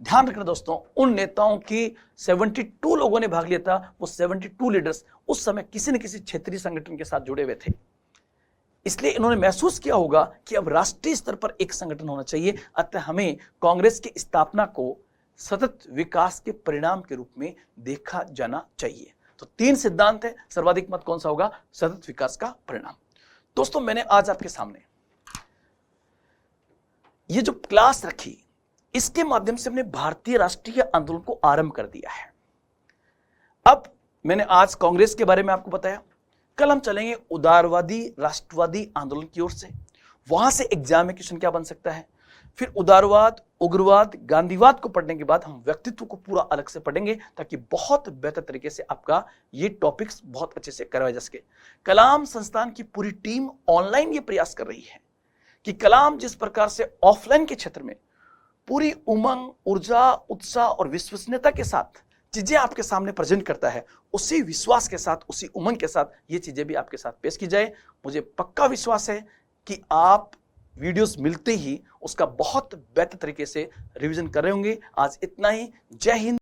ध्यान रखना दोस्तों, उन नेताओं की 72 लोगों ने भाग लिया था। वो 72 लीडर्स उस समय किसी न किसी क्षेत्रीय संगठन के साथ जुड़े हुए थे। इसलिए इन्होंने महसूस किया होगा कि अब राष्ट्रीय स्तर पर एक संगठन होना चाहिए, अतः हमें कांग्रेस की स्थापना को सतत विकास के परिणाम के रूप में देखा जाना चाहिए। तो 3 सिद्धांत है, सर्वाधिक मत कौन सा होगा? सतत विकास का परिणाम। दोस्तों, मैंने आज आपके सामने ये जो क्लास रखी, इसके माध्यम से हमने भारतीय राष्ट्रीय आंदोलन को आरंभ कर दिया है। अब मैंने आज कांग्रेस के बारे में आपको बताया, कल हम चलेंगे उदारवादी राष्ट्रवादी आंदोलन की ओर से। वहां से एग्जाम में क्वेश्चन क्या बन सकता है, फिर उदारवाद, उग्रवाद, गांधीवाद को पढ़ने के बाद हम व्यक्तित्व को पूरा अलग से पढ़ेंगे ताकि बहुत बेहतर तरीके से आपका ये टॉपिक्स बहुत अच्छे से करवाए जा सके। कलाम संस्थान की पूरी टीम ऑनलाइन ये प्रयास कर रही है कि कलाम जिस प्रकार से ऑफलाइन के क्षेत्र में पूरी उमंग, ऊर्जा, उत्साह और विश्वसनीयता के साथ चीजें आपके सामने प्रेजेंट करता है, उसी विश्वास के साथ, उसी उमंग के साथ ये चीजें भी आपके साथ पेश की जाए। मुझे पक्का विश्वास है कि आप वीडियोस मिलते ही उसका बहुत बेहतर तरीके से रिवीजन कर रहे होंगे। आज इतना ही। जय हिंद।